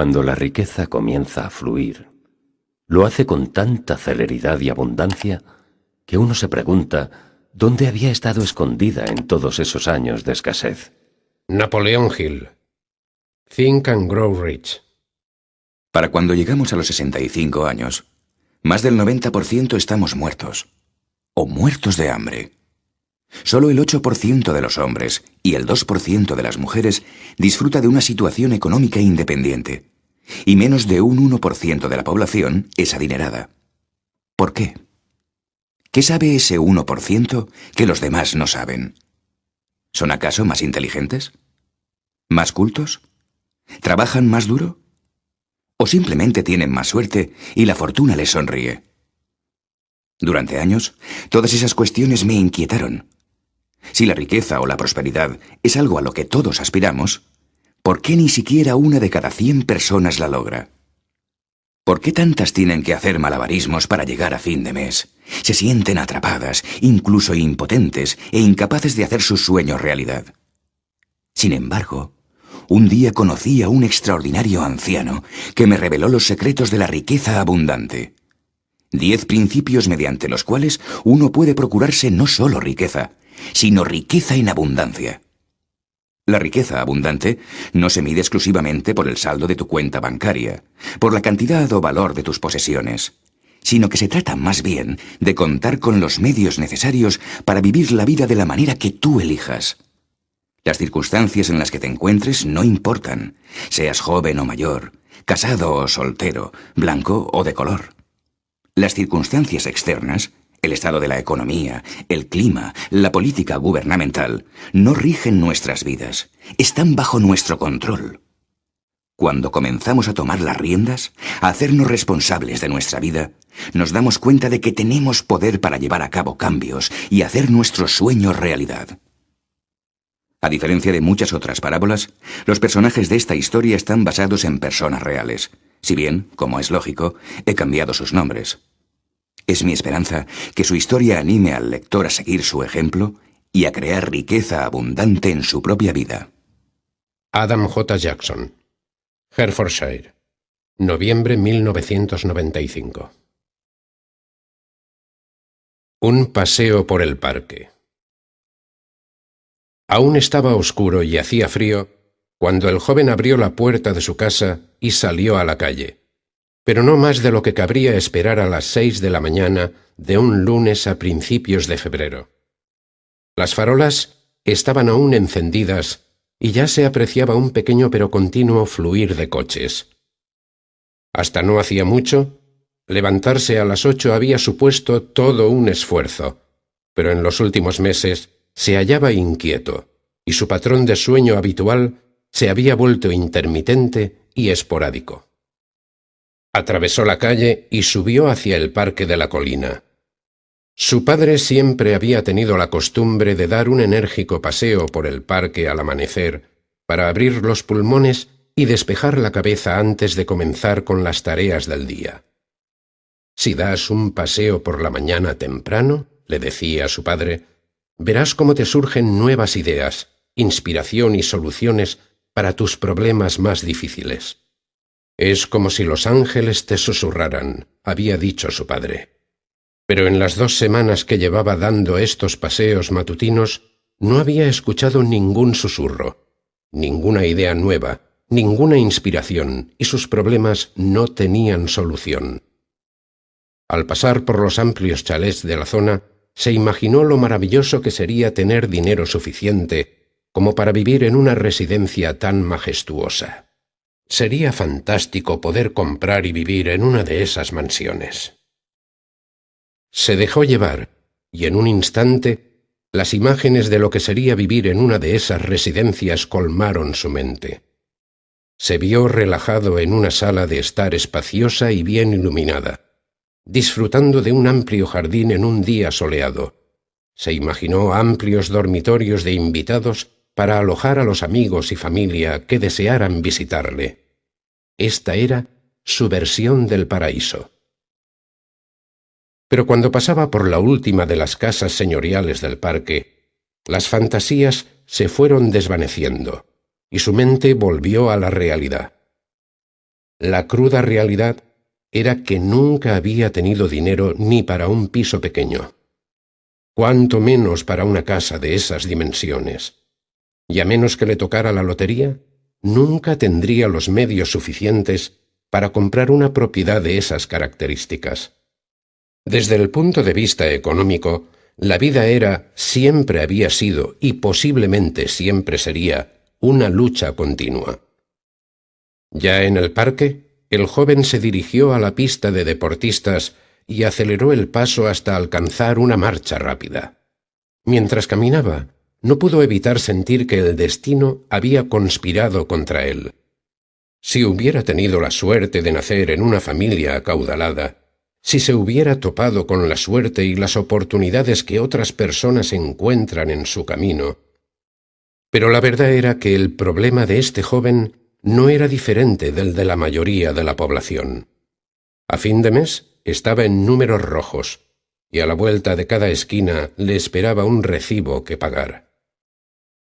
Cuando la riqueza comienza a fluir, lo hace con tanta celeridad y abundancia que uno se pregunta dónde había estado escondida en todos esos años de escasez. Napoleón Hill. Think and Grow Rich. Para cuando llegamos a los 65 años, más del 90% estamos muertos, o muertos de hambre. Solo el 8% de los hombres y el 2% de las mujeres disfruta de una situación económica independiente, y menos de un 1% de la población es adinerada. ¿Por qué? ¿Qué sabe ese 1% que los demás no saben? ¿Son acaso más inteligentes? ¿Más cultos? ¿Trabajan más duro? ¿O simplemente tienen más suerte y la fortuna les sonríe? Durante años, todas esas cuestiones me inquietaron. Si la riqueza o la prosperidad es algo a lo que todos aspiramos, ¿por qué ni siquiera una de cada 100 personas la logra? ¿Por qué tantas tienen que hacer malabarismos para llegar a fin de mes? Se sienten atrapadas, incluso impotentes e incapaces de hacer sus sueños realidad. Sin embargo, un día conocí a un extraordinario anciano que me reveló los secretos de la riqueza abundante. 10 principios mediante los cuales uno puede procurarse no solo riqueza, sino riqueza en abundancia. La riqueza abundante no se mide exclusivamente por el saldo de tu cuenta bancaria, por la cantidad o valor de tus posesiones, sino que se trata más bien de contar con los medios necesarios para vivir la vida de la manera que tú elijas. Las circunstancias en las que te encuentres no importan, seas joven o mayor, casado o soltero, blanco o de color. Las circunstancias externas, el estado de la economía, el clima, la política gubernamental, no rigen nuestras vidas, están bajo nuestro control. Cuando comenzamos a tomar las riendas, a hacernos responsables de nuestra vida, nos damos cuenta de que tenemos poder para llevar a cabo cambios y hacer nuestros sueños realidad. A diferencia de muchas otras parábolas, los personajes de esta historia están basados en personas reales, si bien, como es lógico, he cambiado sus nombres. Es mi esperanza que su historia anime al lector a seguir su ejemplo y a crear riqueza abundante en su propia vida. Adam J. Jackson. Hertfordshire. Noviembre 1995. Un paseo por el parque. Aún estaba oscuro y hacía frío cuando el joven abrió la puerta de su casa y salió a la calle, pero no más de lo que cabría esperar a las 6 de la mañana de un lunes a principios de febrero. Las farolas estaban aún encendidas y ya se apreciaba un pequeño pero continuo fluir de coches. Hasta no hacía mucho, levantarse a las 8 había supuesto todo un esfuerzo, pero en los últimos meses se hallaba inquieto, y su patrón de sueño habitual se había vuelto intermitente y esporádico. Atravesó la calle y subió hacia el parque de la colina. Su padre siempre había tenido la costumbre de dar un enérgico paseo por el parque al amanecer para abrir los pulmones y despejar la cabeza antes de comenzar con las tareas del día. «Si das un paseo por la mañana temprano», le decía a su padre, «verás cómo te surgen nuevas ideas, inspiración y soluciones para tus problemas más difíciles». «Es como si los ángeles te susurraran», había dicho su padre. Pero en las 2 semanas que llevaba dando estos paseos matutinos, no había escuchado ningún susurro, ninguna idea nueva, ninguna inspiración, y sus problemas no tenían solución. Al pasar por los amplios chalés de la zona, se imaginó lo maravilloso que sería tener dinero suficiente como para vivir en una residencia tan majestuosa. Sería fantástico poder comprar y vivir en una de esas mansiones. Se dejó llevar, y en un instante, las imágenes de lo que sería vivir en una de esas residencias colmaron su mente. Se vio relajado en una sala de estar espaciosa y bien iluminada, disfrutando de un amplio jardín en un día soleado. Se imaginó amplios dormitorios de invitados para alojar a los amigos y familia que desearan visitarle. Esta era su versión del paraíso. Pero cuando pasaba por la última de las casas señoriales del parque, las fantasías se fueron desvaneciendo y su mente volvió a la realidad. La cruda realidad era que nunca había tenido dinero ni para un piso pequeño, cuanto menos para una casa de esas dimensiones. Y a menos que le tocara la lotería, nunca tendría los medios suficientes para comprar una propiedad de esas características. Desde el punto de vista económico, la vida siempre había sido y posiblemente siempre sería una lucha continua. Ya en el parque, el joven se dirigió a la pista de deportistas y aceleró el paso hasta alcanzar una marcha rápida. Mientras caminaba, no pudo evitar sentir que el destino había conspirado contra él. Si hubiera tenido la suerte de nacer en una familia acaudalada, si se hubiera topado con la suerte y las oportunidades que otras personas encuentran en su camino. Pero la verdad era que el problema de este joven no era diferente del de la mayoría de la población. A fin de mes estaba en números rojos, y a la vuelta de cada esquina le esperaba un recibo que pagar.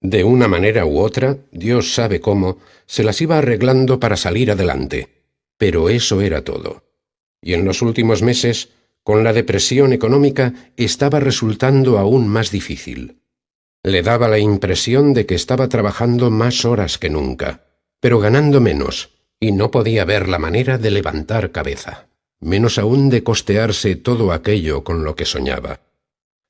De una manera u otra, Dios sabe cómo, se las iba arreglando para salir adelante, pero eso era todo. Y en los últimos meses, con la depresión económica, estaba resultando aún más difícil. Le daba la impresión de que estaba trabajando más horas que nunca, pero ganando menos, y no podía ver la manera de levantar cabeza, menos aún de costearse todo aquello con lo que soñaba.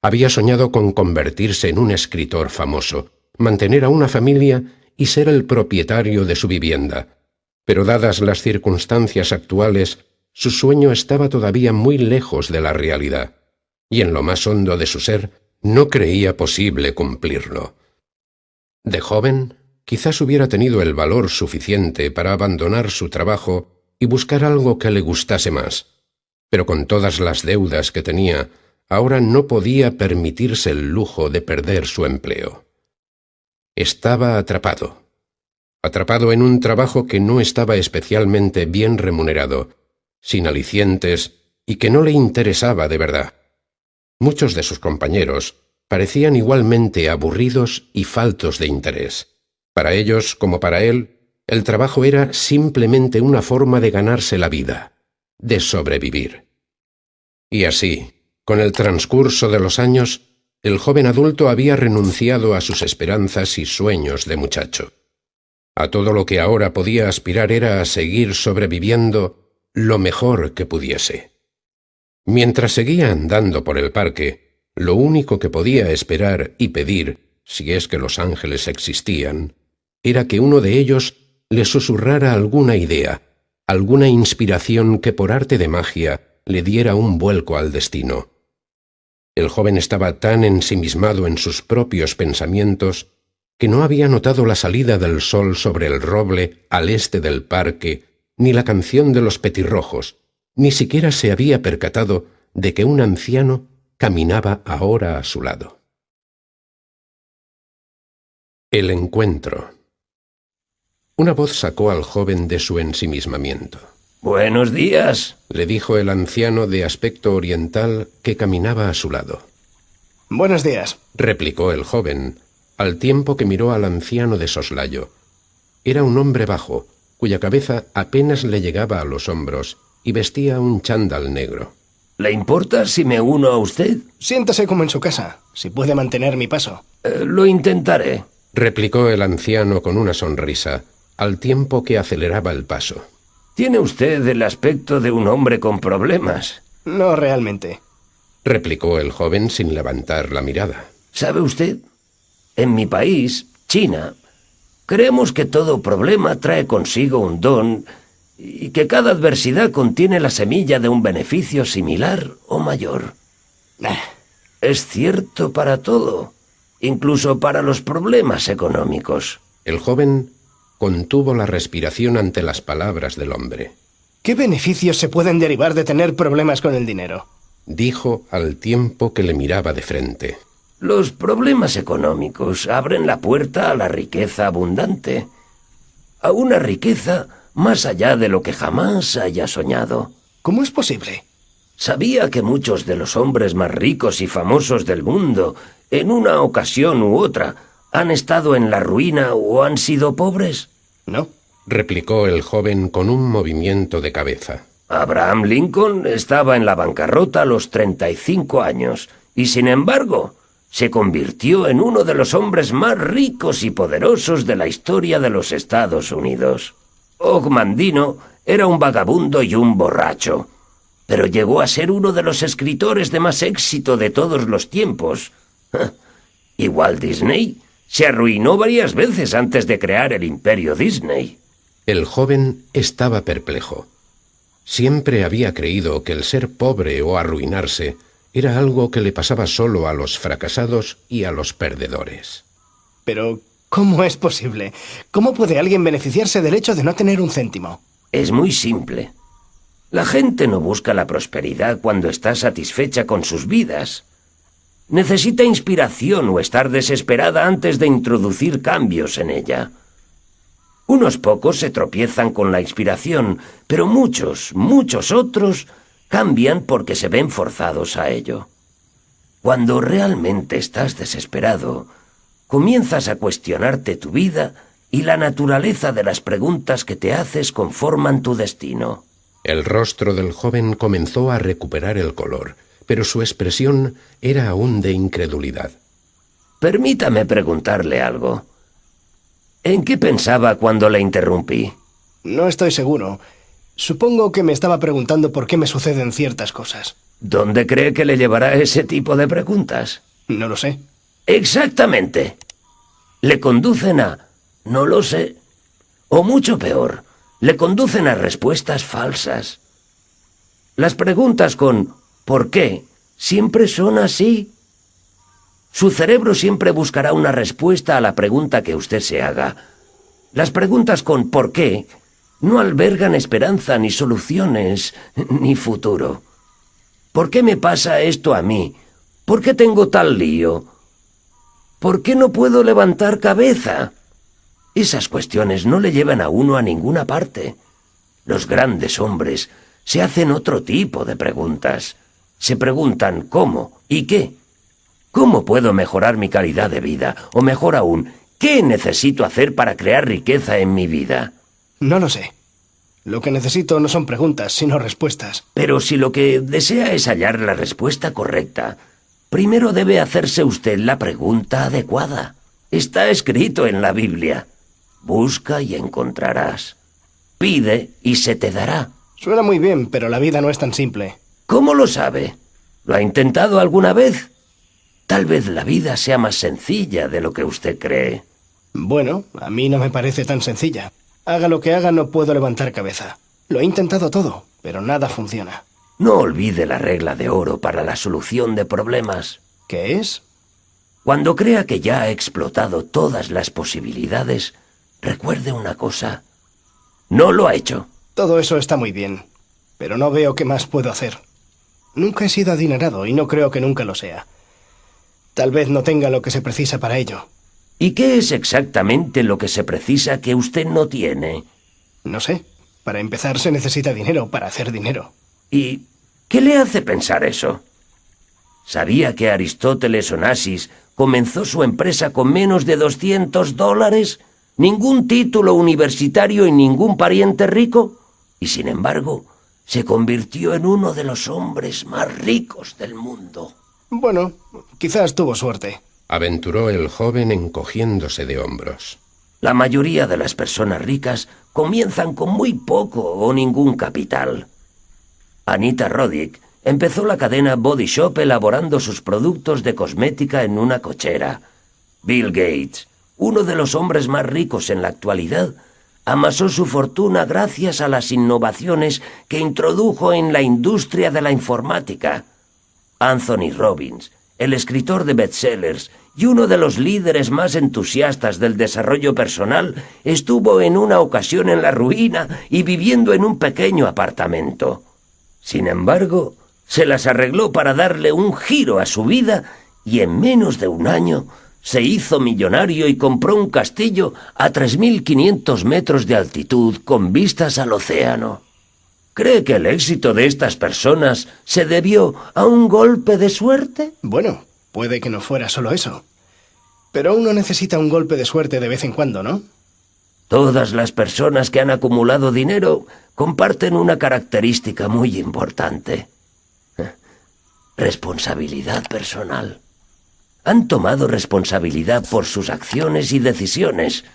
Había soñado con convertirse en un escritor famoso, mantener a una familia y ser el propietario de su vivienda, pero dadas las circunstancias actuales, su sueño estaba todavía muy lejos de la realidad, y en lo más hondo de su ser no creía posible cumplirlo. De joven, quizás hubiera tenido el valor suficiente para abandonar su trabajo y buscar algo que le gustase más, pero con todas las deudas que tenía, ahora no podía permitirse el lujo de perder su empleo. Estaba atrapado en un trabajo que no estaba especialmente bien remunerado, sin alicientes y que no le interesaba de verdad. Muchos de sus compañeros parecían igualmente aburridos y faltos de interés. Para ellos, como para él, el trabajo era simplemente una forma de ganarse la vida, de sobrevivir. Y así, con el transcurso de los años, el joven adulto había renunciado a sus esperanzas y sueños de muchacho. A todo lo que ahora podía aspirar era a seguir sobreviviendo lo mejor que pudiese. Mientras seguía andando por el parque, lo único que podía esperar y pedir, si es que los ángeles existían, era que uno de ellos le susurrara alguna idea, alguna inspiración que por arte de magia le diera un vuelco al destino. El joven estaba tan ensimismado en sus propios pensamientos que no había notado la salida del sol sobre el roble al este del parque, ni la canción de los petirrojos, ni siquiera se había percatado de que un anciano caminaba ahora a su lado. El encuentro. Una voz sacó al joven de su ensimismamiento. «Buenos días», le dijo el anciano de aspecto oriental que caminaba a su lado. «Buenos días», replicó el joven, al tiempo que miró al anciano de soslayo. Era un hombre bajo, cuya cabeza apenas le llegaba a los hombros y vestía un chándal negro. «¿Le importa si me uno a usted?» «Siéntase como en su casa, si puede mantener mi paso». Lo intentaré», replicó el anciano con una sonrisa, al tiempo que aceleraba el paso. «Tiene usted el aspecto de un hombre con problemas». «No realmente», replicó el joven sin levantar la mirada. «¿Sabe usted? En mi país, China, creemos que todo problema trae consigo un don y que cada adversidad contiene la semilla de un beneficio similar o mayor. Es cierto para todo, incluso para los problemas económicos». El joven contuvo la respiración ante las palabras del hombre. «¿Qué beneficios se pueden derivar de tener problemas con el dinero?», dijo al tiempo que le miraba de frente. «Los problemas económicos abren la puerta a la riqueza abundante, a una riqueza más allá de lo que jamás haya soñado». «¿Cómo es posible?». ¿Sabía que muchos de los hombres más ricos y famosos del mundo, en una ocasión u otra, han estado en la ruina o han sido pobres? No. replicó el joven con un movimiento de cabeza. Abraham Lincoln estaba en la bancarrota a los 35 años y, sin embargo, se convirtió en uno de los hombres más ricos y poderosos de la historia de los Estados Unidos. Og Mandino era un vagabundo y un borracho, pero llegó a ser uno de los escritores de más éxito de todos los tiempos. Y Walt Disney se arruinó varias veces antes de crear el imperio Disney. El joven estaba perplejo. Siempre había creído que el ser pobre o arruinarse era algo que le pasaba solo a los fracasados y a los perdedores. Pero, ¿cómo es posible? ¿Cómo puede alguien beneficiarse del hecho de no tener un céntimo? Es muy simple. La gente no busca la prosperidad cuando está satisfecha con sus vidas. Necesita inspiración o estar desesperada antes de introducir cambios en ella. Unos pocos se tropiezan con la inspiración, pero muchos otros cambian porque se ven forzados a ello. Cuando realmente estás desesperado, comienzas a cuestionarte tu vida y la naturaleza de las preguntas que te haces conforman tu destino. El rostro del joven comenzó a recuperar el color, pero su expresión era aún de incredulidad. Permítame preguntarle algo. ¿En qué pensaba cuando le interrumpí? No estoy seguro. Supongo que me estaba preguntando por qué me suceden ciertas cosas. ¿Dónde cree que le llevará ese tipo de preguntas? No lo sé. Exactamente. Le conducen a no lo sé. O mucho peor, le conducen a respuestas falsas. Las preguntas con ¿por qué? Siempre son así. Su cerebro siempre buscará una respuesta a la pregunta que usted se haga. Las preguntas con ¿por qué? No albergan esperanza, ni soluciones, ni futuro. ¿Por qué me pasa esto a mí? ¿Por qué tengo tal lío? ¿Por qué no puedo levantar cabeza? Esas cuestiones no le llevan a uno a ninguna parte. Los grandes hombres se hacen otro tipo de preguntas. Se preguntan ¿cómo? ¿Y qué? ¿Cómo puedo mejorar mi calidad de vida? O mejor aún, ¿qué necesito hacer para crear riqueza en mi vida? No lo sé. Lo que necesito no son preguntas, sino respuestas. Pero si lo que desea es hallar la respuesta correcta, primero debe hacerse usted la pregunta adecuada. Está escrito en la Biblia. Busca y encontrarás. Pide y se te dará. Suena muy bien, pero la vida no es tan simple. ¿Cómo lo sabe? ¿Lo ha intentado alguna vez? Tal vez la vida sea más sencilla de lo que usted cree. Bueno, a mí no me parece tan sencilla. Haga lo que haga, no puedo levantar cabeza. Lo he intentado todo, pero nada funciona. No olvide la regla de oro para la solución de problemas. ¿Qué es? Cuando crea que ya ha explotado todas las posibilidades, recuerde una cosa. No lo ha hecho. Todo eso está muy bien, pero no veo qué más puedo hacer. Nunca he sido adinerado y no creo que nunca lo sea. Tal vez no tenga lo que se precisa para ello. ¿Y qué es exactamente lo que se precisa que usted no tiene? No sé. Para empezar se necesita dinero para hacer dinero. ¿Y qué le hace pensar eso? ¿Sabía que Aristóteles Onassis comenzó su empresa con menos de $200? ¿Ningún título universitario y ningún pariente rico? Y sin embargo, se convirtió en uno de los hombres más ricos del mundo. Bueno, quizás tuvo suerte. Aventuró el joven encogiéndose de hombros. La mayoría de las personas ricas comienzan con muy poco o ningún capital. Anita Roddick empezó la cadena Body Shop elaborando sus productos de cosmética en una cochera. Bill Gates, uno de los hombres más ricos en la actualidad, amasó su fortuna gracias a las innovaciones que introdujo en la industria de la informática. Anthony Robbins, el escritor de bestsellers y uno de los líderes más entusiastas del desarrollo personal, estuvo en una ocasión en la ruina y viviendo en un pequeño apartamento. Sin embargo, se las arregló para darle un giro a su vida y en menos de un año se hizo millonario y compró un castillo a 3.500 metros de altitud con vistas al océano. ¿Cree que el éxito de estas personas se debió a un golpe de suerte? Bueno, puede que no fuera solo eso. Pero uno necesita un golpe de suerte de vez en cuando, ¿no? Todas las personas que han acumulado dinero comparten una característica muy importante: responsabilidad personal. Han tomado responsabilidad por sus acciones y decisiones.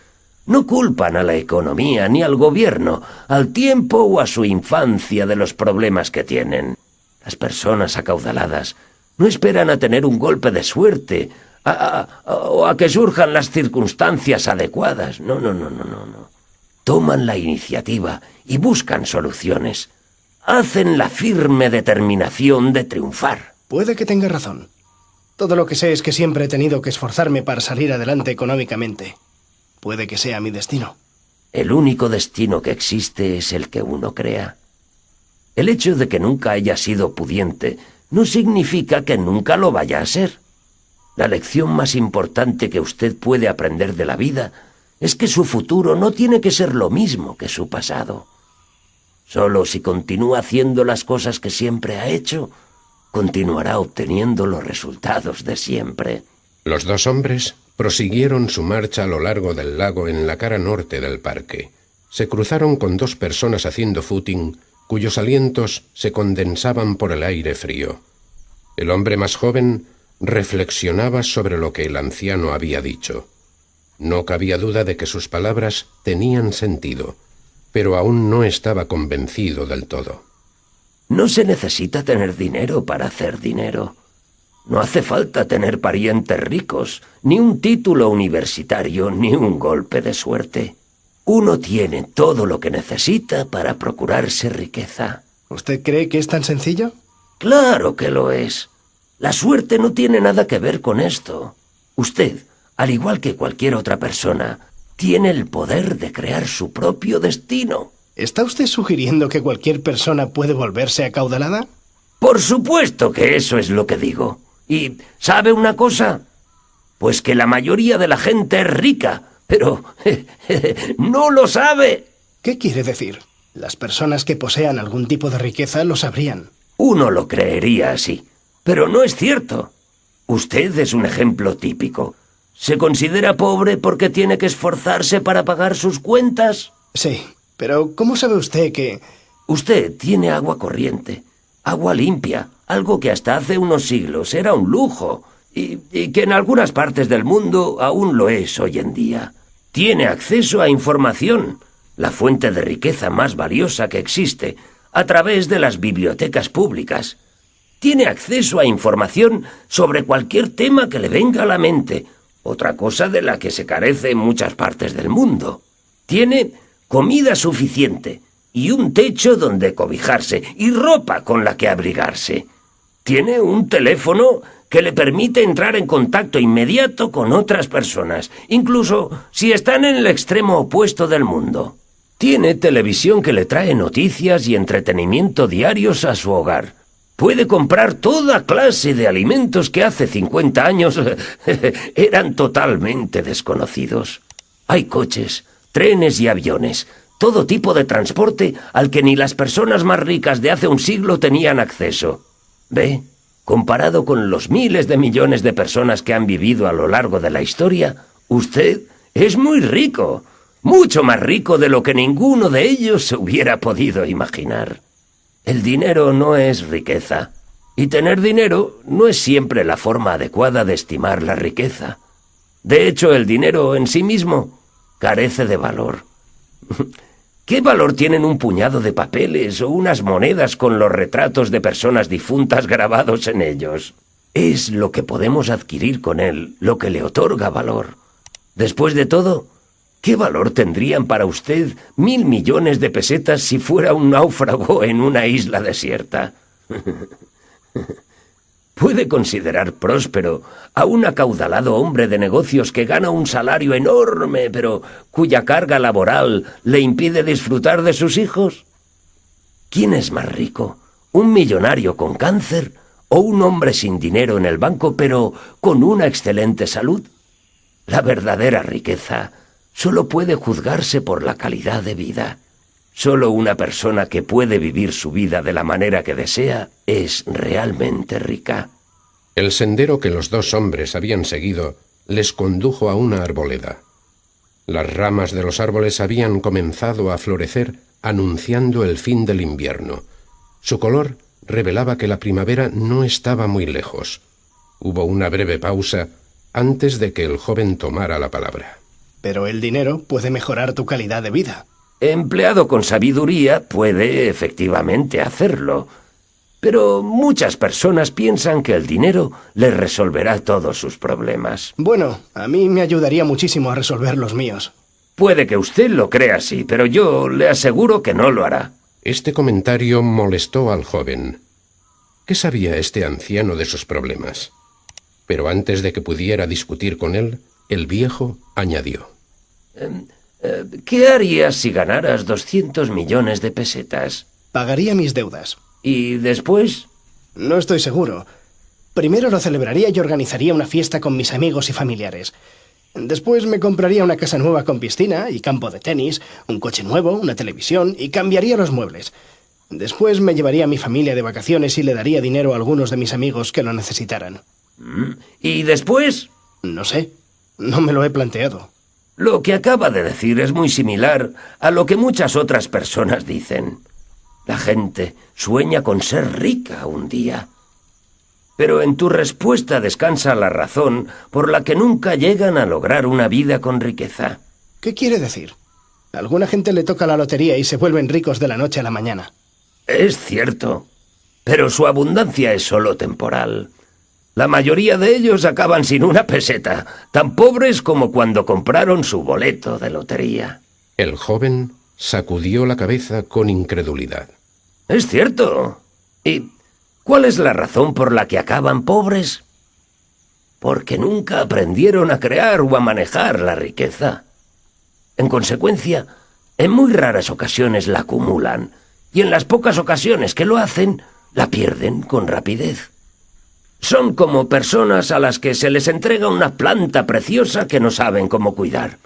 No culpan a la economía ni al gobierno, al tiempo o a su infancia de los problemas que tienen. Las personas acaudaladas no esperan a tener un golpe de suerte o a que surjan las circunstancias adecuadas. No. Toman la iniciativa y buscan soluciones. Hacen la firme determinación de triunfar. Puede que tenga razón. Todo lo que sé es que siempre he tenido que esforzarme para salir adelante económicamente. Puede que sea mi destino. El único destino que existe es el que uno crea. El hecho de que nunca haya sido pudiente no significa que nunca lo vaya a ser. La lección más importante que usted puede aprender de la vida es que su futuro no tiene que ser lo mismo que su pasado. Solo si continúa haciendo las cosas que siempre ha hecho, continuará obteniendo los resultados de siempre. Los dos hombres prosiguieron su marcha a lo largo del lago en la cara norte del parque. Se cruzaron con dos personas haciendo footing, cuyos alientos se condensaban por el aire frío. El hombre más joven reflexionaba sobre lo que el anciano había dicho. No cabía duda de que sus palabras tenían sentido, pero aún no estaba convencido del todo. No se necesita tener dinero para hacer dinero. No hace falta tener parientes ricos, ni un título universitario, ni un golpe de suerte. Uno tiene todo lo que necesita para procurarse riqueza. ¿Usted cree que es tan sencillo? Claro que lo es. La suerte no tiene nada que ver con esto. Usted, al igual que cualquier otra persona, tiene el poder de crear su propio destino. ¿Está usted sugiriendo que cualquier persona puede volverse acaudalada? Por supuesto que eso es lo que digo. ¿Y sabe una cosa? Pues que la mayoría de la gente es rica, pero no lo sabe. ¿Qué quiere decir? Las personas que posean algún tipo de riqueza lo sabrían. Uno lo creería así, pero no es cierto. Usted es un ejemplo típico. ¿Se considera pobre porque tiene que esforzarse para pagar sus cuentas? Sí, pero ¿cómo sabe usted que...? Usted tiene agua corriente, agua limpia, algo que hasta hace unos siglos era un lujo y que en algunas partes del mundo aún lo es hoy en día. Tiene acceso a información, la fuente de riqueza más valiosa que existe, a través de las bibliotecas públicas. Tiene acceso a información sobre cualquier tema que le venga a la mente, otra cosa de la que se carece en muchas partes del mundo. Tiene comida suficiente y un techo donde cobijarse y ropa con la que abrigarse. Tiene un teléfono que le permite entrar en contacto inmediato con otras personas, incluso si están en el extremo opuesto del mundo. Tiene televisión que le trae noticias y entretenimiento diarios a su hogar. Puede comprar toda clase de alimentos que hace 50 años eran totalmente desconocidos. Hay coches, trenes y aviones, todo tipo de transporte al que ni las personas más ricas de hace un siglo tenían acceso. ¿Ve? Comparado con los miles de millones de personas que han vivido a lo largo de la historia, usted es muy rico, mucho más rico de lo que ninguno de ellos se hubiera podido imaginar. El dinero no es riqueza, y tener dinero no es siempre la forma adecuada de estimar la riqueza. De hecho, el dinero en sí mismo carece de valor. ¿Qué valor tienen un puñado de papeles o unas monedas con los retratos de personas difuntas grabados en ellos? Es lo que podemos adquirir con él lo que le otorga valor. Después de todo, ¿qué valor tendrían para usted 1.000 millones de pesetas si fuera un náufrago en una isla desierta? Puede considerar próspero a un acaudalado hombre de negocios que gana un salario enorme, pero cuya carga laboral le impide disfrutar de sus hijos. ¿Quién es más rico? ¿Un millonario con cáncer o un hombre sin dinero en el banco, pero con una excelente salud? La verdadera riqueza solo puede juzgarse por la calidad de vida. Solo una persona que puede vivir su vida de la manera que desea es realmente rica. El sendero que los dos hombres habían seguido les condujo a una arboleda. Las ramas de los árboles habían comenzado a florecer, anunciando el fin del invierno. Su color revelaba que la primavera no estaba muy lejos. Hubo una breve pausa antes de que el joven tomara la palabra. Pero el dinero puede mejorar tu calidad de vida. Empleado con sabiduría puede efectivamente hacerlo. Pero muchas personas piensan que el dinero les resolverá todos sus problemas. Bueno, a mí me ayudaría muchísimo a resolver los míos. Puede que usted lo crea así, pero yo le aseguro que no lo hará. Este comentario molestó al joven. ¿Qué sabía este anciano de sus problemas? Pero antes de que pudiera discutir con él, el viejo añadió. ¿Qué harías si ganaras 200 millones de pesetas? Pagaría mis deudas. ¿Y después? No estoy seguro. Primero lo celebraría y organizaría una fiesta con mis amigos y familiares. Después me compraría una casa nueva con piscina y campo de tenis, un coche nuevo, una televisión y cambiaría los muebles. Después me llevaría a mi familia de vacaciones y le daría dinero a algunos de mis amigos que lo necesitaran. ¿Y después? No sé. No me lo he planteado. Lo que acaba de decir es muy similar a lo que muchas otras personas dicen. La gente sueña con ser rica un día. Pero en tu respuesta descansa la razón por la que nunca llegan a lograr una vida con riqueza. ¿Qué quiere decir? A alguna gente le toca la lotería y se vuelven ricos de la noche a la mañana. Es cierto, pero su abundancia es solo temporal. La mayoría de ellos acaban sin una peseta, tan pobres como cuando compraron su boleto de lotería. El joven sacudió la cabeza con incredulidad. Es cierto. ¿Y cuál es la razón por la que acaban pobres? Porque nunca aprendieron a crear o a manejar la riqueza. En consecuencia, en muy raras ocasiones la acumulan, y en las pocas ocasiones que lo hacen, la pierden con rapidez. Son como personas a las que se les entrega una planta preciosa que no saben cómo cuidar.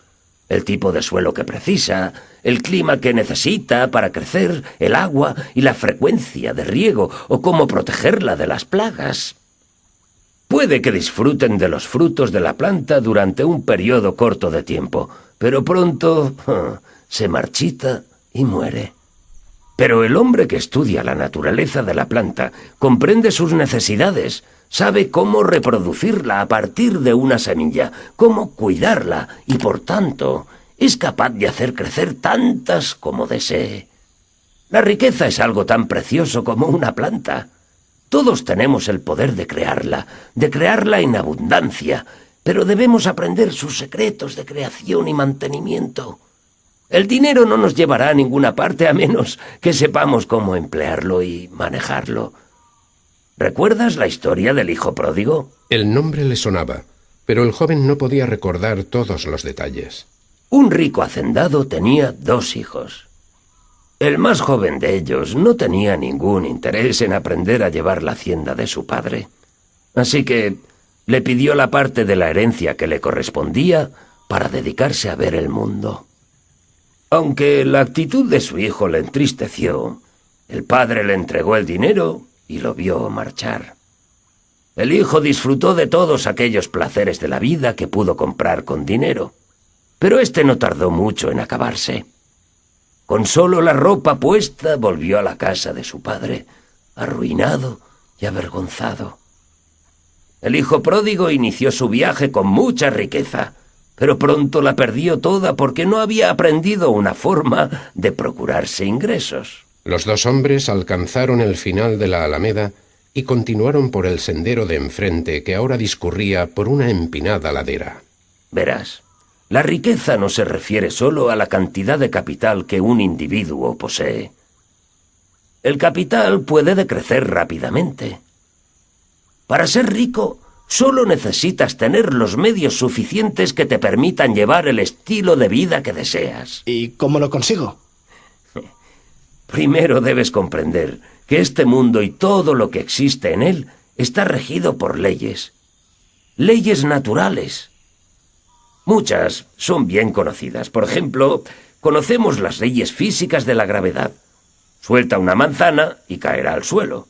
El tipo de suelo que precisa, el clima que necesita para crecer, el agua y la frecuencia de riego, o cómo protegerla de las plagas. Puede que disfruten de los frutos de la planta durante un periodo corto de tiempo, pero pronto se marchita y muere. Pero el hombre que estudia la naturaleza de la planta comprende sus necesidades, sabe cómo reproducirla a partir de una semilla, cómo cuidarla y, por tanto, es capaz de hacer crecer tantas como desee. La riqueza es algo tan precioso como una planta. Todos tenemos el poder de crearla en abundancia, pero debemos aprender sus secretos de creación y mantenimiento. El dinero no nos llevará a ninguna parte a menos que sepamos cómo emplearlo y manejarlo. ¿Recuerdas la historia del hijo pródigo? El nombre le sonaba, pero el joven no podía recordar todos los detalles. Un rico hacendado tenía 2 hijos. El más joven de ellos no tenía ningún interés en aprender a llevar la hacienda de su padre. Así que le pidió la parte de la herencia que le correspondía para dedicarse a ver el mundo. Aunque la actitud de su hijo le entristeció, el padre le entregó el dinero y lo vio marchar. El hijo disfrutó de todos aquellos placeres de la vida que pudo comprar con dinero, pero este no tardó mucho en acabarse. Con solo la ropa puesta volvió a la casa de su padre, arruinado y avergonzado. El hijo pródigo inició su viaje con mucha riqueza, pero pronto la perdió toda porque no había aprendido una forma de procurarse ingresos. Los 2 hombres alcanzaron el final de la alameda y continuaron por el sendero de enfrente que ahora discurría por una empinada ladera. Verás, la riqueza no se refiere solo a la cantidad de capital que un individuo posee. El capital puede decrecer rápidamente. Para ser rico, solo necesitas tener los medios suficientes que te permitan llevar el estilo de vida que deseas. ¿Y cómo lo consigo? Primero debes comprender que este mundo y todo lo que existe en él está regido por leyes. Leyes naturales. Muchas son bien conocidas. Por ejemplo, conocemos las leyes físicas de la gravedad. Suelta una manzana y caerá al suelo.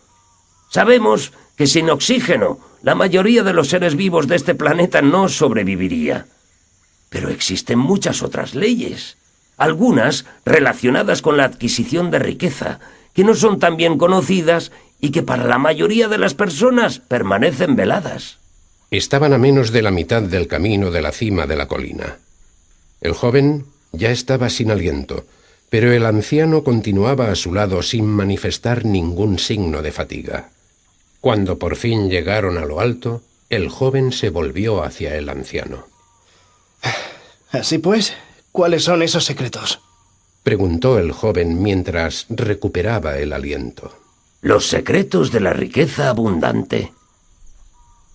Sabemos que sin oxígeno, la mayoría de los seres vivos de este planeta no sobreviviría. Pero existen muchas otras leyes, algunas relacionadas con la adquisición de riqueza, que no son tan bien conocidas y que para la mayoría de las personas permanecen veladas. Estaban a menos de la mitad del camino de la cima de la colina. El joven ya estaba sin aliento, pero el anciano continuaba a su lado sin manifestar ningún signo de fatiga. Cuando por fin llegaron a lo alto, el joven se volvió hacia el anciano. Así pues, ¿cuáles son esos secretos? Preguntó el joven mientras recuperaba el aliento. Los secretos de la riqueza abundante.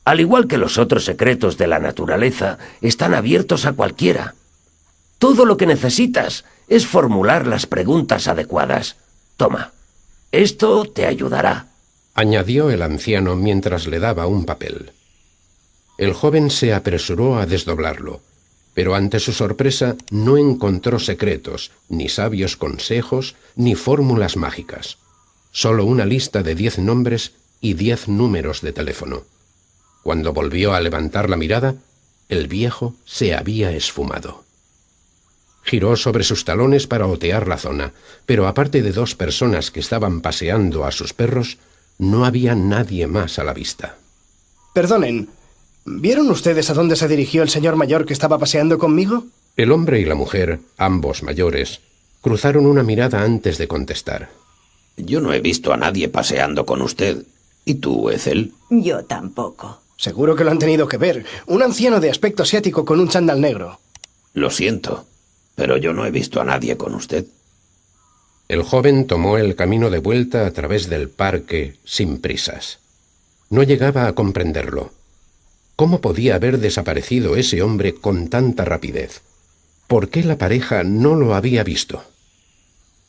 Al igual que los otros secretos de la naturaleza, están abiertos a cualquiera. Todo lo que necesitas es formular las preguntas adecuadas. Toma, esto te ayudará, añadió el anciano mientras le daba un papel. El joven se apresuró a desdoblarlo, pero ante su sorpresa no encontró secretos, ni sabios consejos, ni fórmulas mágicas. Solo una lista de 10 nombres y 10 números de teléfono. Cuando volvió a levantar la mirada, el viejo se había esfumado. Giró sobre sus talones para otear la zona, pero aparte de 2 personas que estaban paseando a sus perros, no había nadie más a la vista. Perdonen, ¿vieron ustedes a dónde se dirigió el señor mayor que estaba paseando conmigo? El hombre y la mujer, ambos mayores, cruzaron una mirada antes de contestar. Yo no he visto a nadie paseando con usted. ¿Y tú, Ethel? Yo tampoco. Seguro que lo han tenido que ver. Un anciano de aspecto asiático con un chándal negro. Lo siento, pero yo no he visto a nadie con usted. El joven tomó el camino de vuelta a través del parque sin prisas. No llegaba a comprenderlo. ¿Cómo podía haber desaparecido ese hombre con tanta rapidez? ¿Por qué la pareja no lo había visto?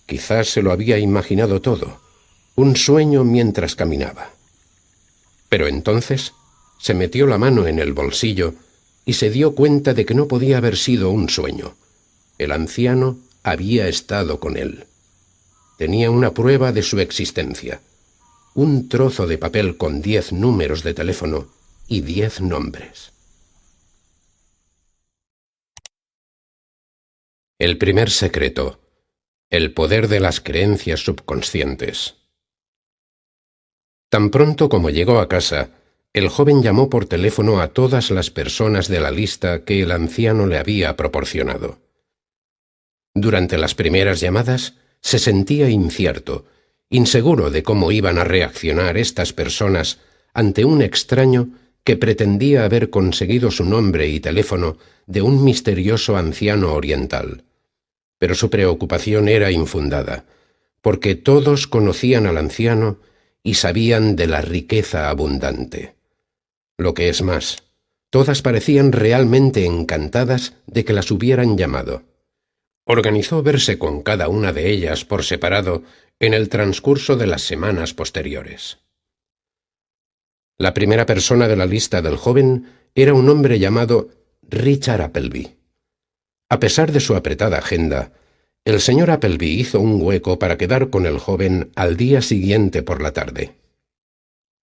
Quizás se lo había imaginado todo, un sueño mientras caminaba. Pero entonces se metió la mano en el bolsillo y se dio cuenta de que no podía haber sido un sueño. El anciano había estado con él. Tenía una prueba de su existencia. Un trozo de papel con 10 números de teléfono y 10 nombres. El primer secreto. El poder de las creencias subconscientes. Tan pronto como llegó a casa, el joven llamó por teléfono a todas las personas de la lista que el anciano le había proporcionado. Durante las primeras llamadas, se sentía incierto, inseguro de cómo iban a reaccionar estas personas ante un extraño que pretendía haber conseguido su nombre y teléfono de un misterioso anciano oriental. Pero su preocupación era infundada, porque todos conocían al anciano y sabían de la riqueza abundante. Lo que es más, todas parecían realmente encantadas de que las hubieran llamado. Organizó verse con cada una de ellas por separado en el transcurso de las semanas posteriores. La primera persona de la lista del joven era un hombre llamado Richard Appleby. A pesar de su apretada agenda, el señor Appleby hizo un hueco para quedar con el joven al día siguiente por la tarde.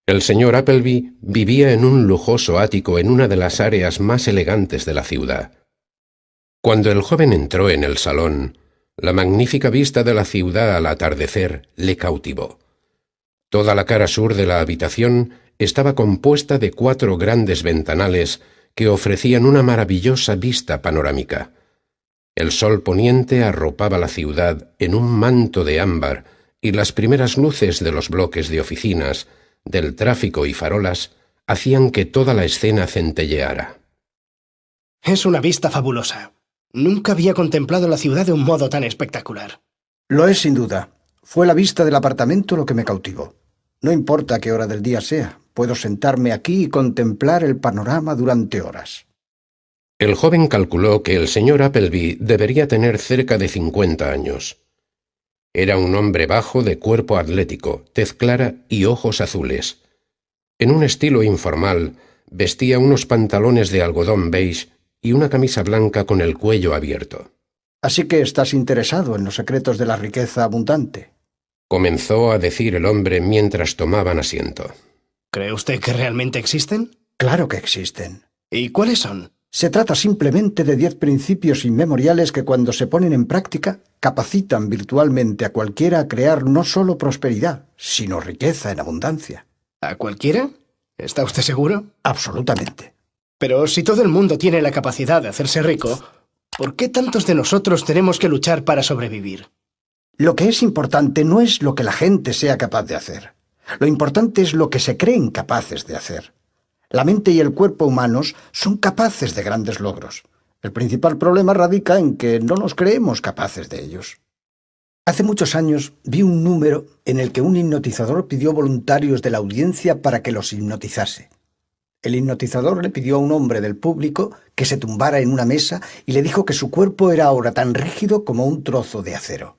El señor Appleby vivía en un lujoso ático en una de las áreas más elegantes de la ciudad. Cuando el joven entró en el salón, la magnífica vista de la ciudad al atardecer le cautivó. Toda la cara sur de la habitación estaba compuesta de 4 grandes ventanales que ofrecían una maravillosa vista panorámica. El sol poniente arropaba la ciudad en un manto de ámbar y las primeras luces de los bloques de oficinas, del tráfico y farolas hacían que toda la escena centelleara. Es una vista fabulosa. Nunca había contemplado la ciudad de un modo tan espectacular. Lo es sin duda. Fue la vista del apartamento lo que me cautivó. No importa qué hora del día sea, puedo sentarme aquí y contemplar el panorama durante horas. El joven calculó que el señor Appleby debería tener cerca de 50 años. Era un hombre bajo de cuerpo atlético, tez clara y ojos azules. En un estilo informal, vestía unos pantalones de algodón beige y una camisa blanca con el cuello abierto. Así que estás interesado en los secretos de la riqueza abundante. Comenzó a decir el hombre mientras tomaban asiento. ¿Cree usted que realmente existen? Claro que existen. ¿Y cuáles son? Se trata simplemente de 10 principios inmemoriales que cuando se ponen en práctica capacitan virtualmente a cualquiera a crear no solo prosperidad, sino riqueza en abundancia. ¿A cualquiera? ¿Está usted seguro? Absolutamente. Pero si todo el mundo tiene la capacidad de hacerse rico, ¿por qué tantos de nosotros tenemos que luchar para sobrevivir? Lo que es importante no es lo que la gente sea capaz de hacer. Lo importante es lo que se creen capaces de hacer. La mente y el cuerpo humanos son capaces de grandes logros. El principal problema radica en que no nos creemos capaces de ellos. Hace muchos años vi un número en el que un hipnotizador pidió voluntarios de la audiencia para que los hipnotizase. El hipnotizador le pidió a un hombre del público que se tumbara en una mesa y le dijo que su cuerpo era ahora tan rígido como un trozo de acero.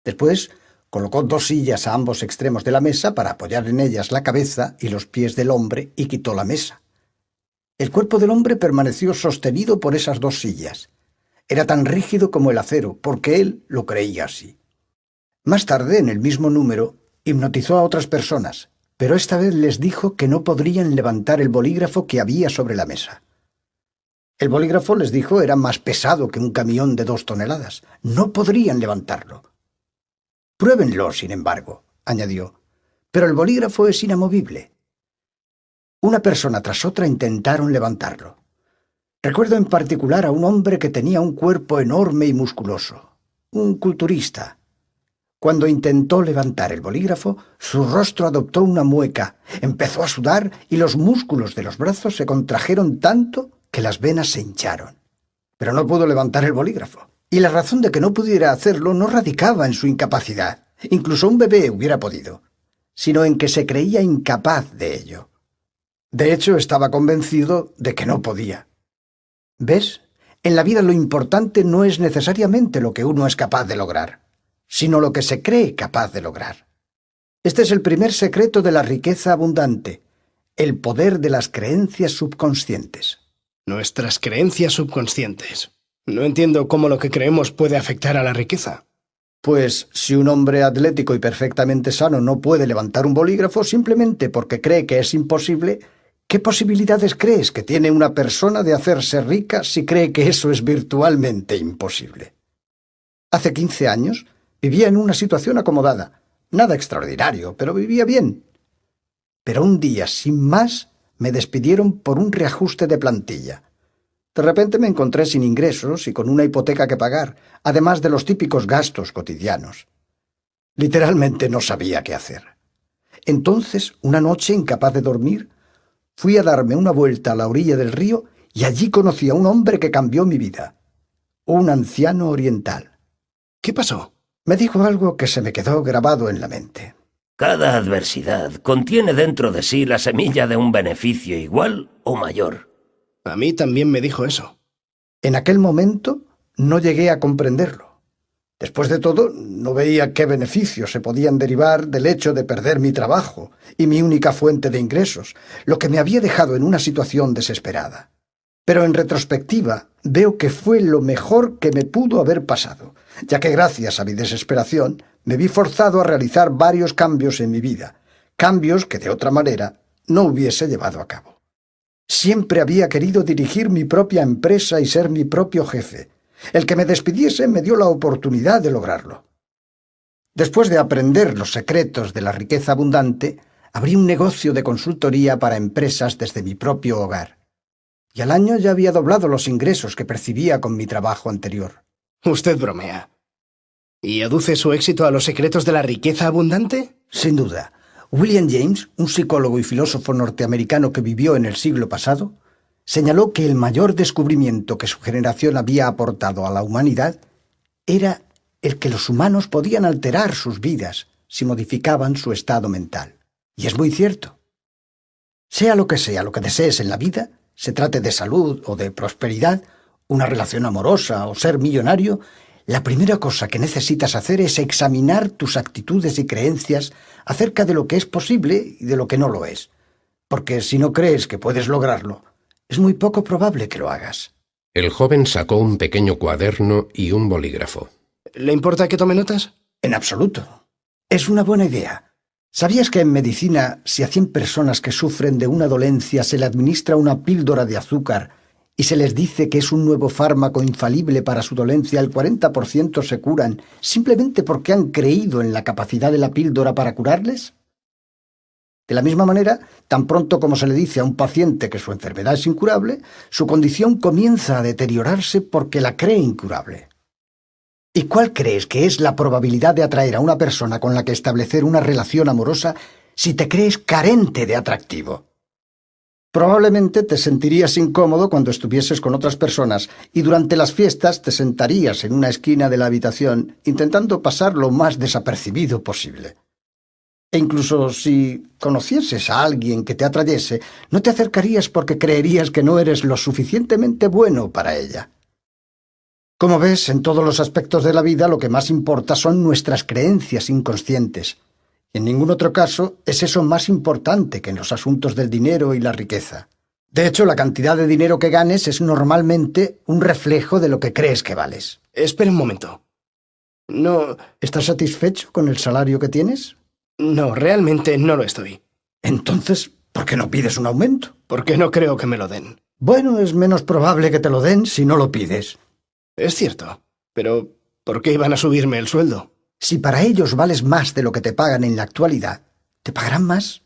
Después colocó 2 sillas a ambos extremos de la mesa para apoyar en ellas la cabeza y los pies del hombre y quitó la mesa. El cuerpo del hombre permaneció sostenido por esas 2 sillas. Era tan rígido como el acero, porque él lo creía así. Más tarde, en el mismo número, hipnotizó a otras personas, pero esta vez les dijo que no podrían levantar el bolígrafo que había sobre la mesa. El bolígrafo, les dijo, era más pesado que un camión de 2 toneladas. No podrían levantarlo. Pruébenlo, sin embargo, añadió, pero el bolígrafo es inamovible. Una persona tras otra intentaron levantarlo. Recuerdo en particular a un hombre que tenía un cuerpo enorme y musculoso, un culturista. Cuando intentó levantar el bolígrafo, su rostro adoptó una mueca, empezó a sudar y los músculos de los brazos se contrajeron tanto que las venas se hincharon. Pero no pudo levantar el bolígrafo. Y la razón de que no pudiera hacerlo no radicaba en su incapacidad, incluso un bebé hubiera podido, sino en que se creía incapaz de ello. De hecho, estaba convencido de que no podía. ¿Ves? En la vida lo importante no es necesariamente lo que uno es capaz de lograr, sino lo que se cree capaz de lograr. Este es el primer secreto de la riqueza abundante, el poder de las creencias subconscientes. Nuestras creencias subconscientes. No entiendo cómo lo que creemos puede afectar a la riqueza. Pues si un hombre atlético y perfectamente sano no puede levantar un bolígrafo simplemente porque cree que es imposible, ¿qué posibilidades crees que tiene una persona de hacerse rica si cree que eso es virtualmente imposible? Hace 15 años vivía en una situación acomodada. Nada extraordinario, pero vivía bien. Pero un día, sin más, me despidieron por un reajuste de plantilla. De repente me encontré sin ingresos y con una hipoteca que pagar, además de los típicos gastos cotidianos. Literalmente no sabía qué hacer. Entonces, una noche, incapaz de dormir, fui a darme una vuelta a la orilla del río y allí conocí a un hombre que cambió mi vida. Un anciano oriental. ¿Qué pasó? Me dijo algo que se me quedó grabado en la mente. Cada adversidad contiene dentro de sí la semilla de un beneficio igual o mayor. A mí también me dijo eso. En aquel momento no llegué a comprenderlo. Después de todo, no veía qué beneficios se podían derivar del hecho de perder mi trabajo y mi única fuente de ingresos, lo que me había dejado en una situación desesperada. Pero en retrospectiva, veo que fue lo mejor que me pudo haber pasado, ya que gracias a mi desesperación me vi forzado a realizar varios cambios en mi vida, cambios que de otra manera no hubiese llevado a cabo. Siempre había querido dirigir mi propia empresa y ser mi propio jefe. El que me despidiese me dio la oportunidad de lograrlo. Después de aprender los secretos de la riqueza abundante, abrí un negocio de consultoría para empresas desde mi propio hogar. Y al año ya había doblado los ingresos que percibía con mi trabajo anterior. Usted bromea. ¿Y aduce su éxito a los secretos de la riqueza abundante? Sin duda. William James, un psicólogo y filósofo norteamericano que vivió en el siglo pasado, señaló que el mayor descubrimiento que su generación había aportado a la humanidad era el que los humanos podían alterar sus vidas si modificaban su estado mental. Y es muy cierto. Sea lo que desees en la vida, se trate de salud o de prosperidad, una relación amorosa o ser millonario, la primera cosa que necesitas hacer es examinar tus actitudes y creencias acerca de lo que es posible y de lo que no lo es. Porque si no crees que puedes lograrlo, es muy poco probable que lo hagas. El joven sacó un pequeño cuaderno y un bolígrafo. ¿Le importa que tome notas? En absoluto. Es una buena idea. ¿Sabías que en medicina, si a 100 personas que sufren de una dolencia se le administra una píldora de azúcar y se les dice que es un nuevo fármaco infalible para su dolencia, el 40% se curan simplemente porque han creído en la capacidad de la píldora para curarles? De la misma manera, tan pronto como se le dice a un paciente que su enfermedad es incurable, su condición comienza a deteriorarse porque la cree incurable. ¿Y cuál crees que es la probabilidad de atraer a una persona con la que establecer una relación amorosa si te crees carente de atractivo? Probablemente te sentirías incómodo cuando estuvieses con otras personas y durante las fiestas te sentarías en una esquina de la habitación intentando pasar lo más desapercibido posible. E incluso si conocieses a alguien que te atrayese, no te acercarías porque creerías que no eres lo suficientemente bueno para ella. Como ves, en todos los aspectos de la vida lo que más importa son nuestras creencias inconscientes. Y en ningún otro caso es eso más importante que en los asuntos del dinero y la riqueza. De hecho, la cantidad de dinero que ganes es normalmente un reflejo de lo que crees que vales. Espera un momento. No, ¿Estás satisfecho con el salario que tienes? no, realmente no lo estoy. Entonces, ¿por qué no pides un aumento? Porque no creo que me lo den. Bueno, es menos probable que te lo den si no lo pides. Es cierto. Pero, ¿por qué iban a subirme el sueldo? Si para ellos vales más de lo que te pagan en la actualidad, ¿te pagarán más?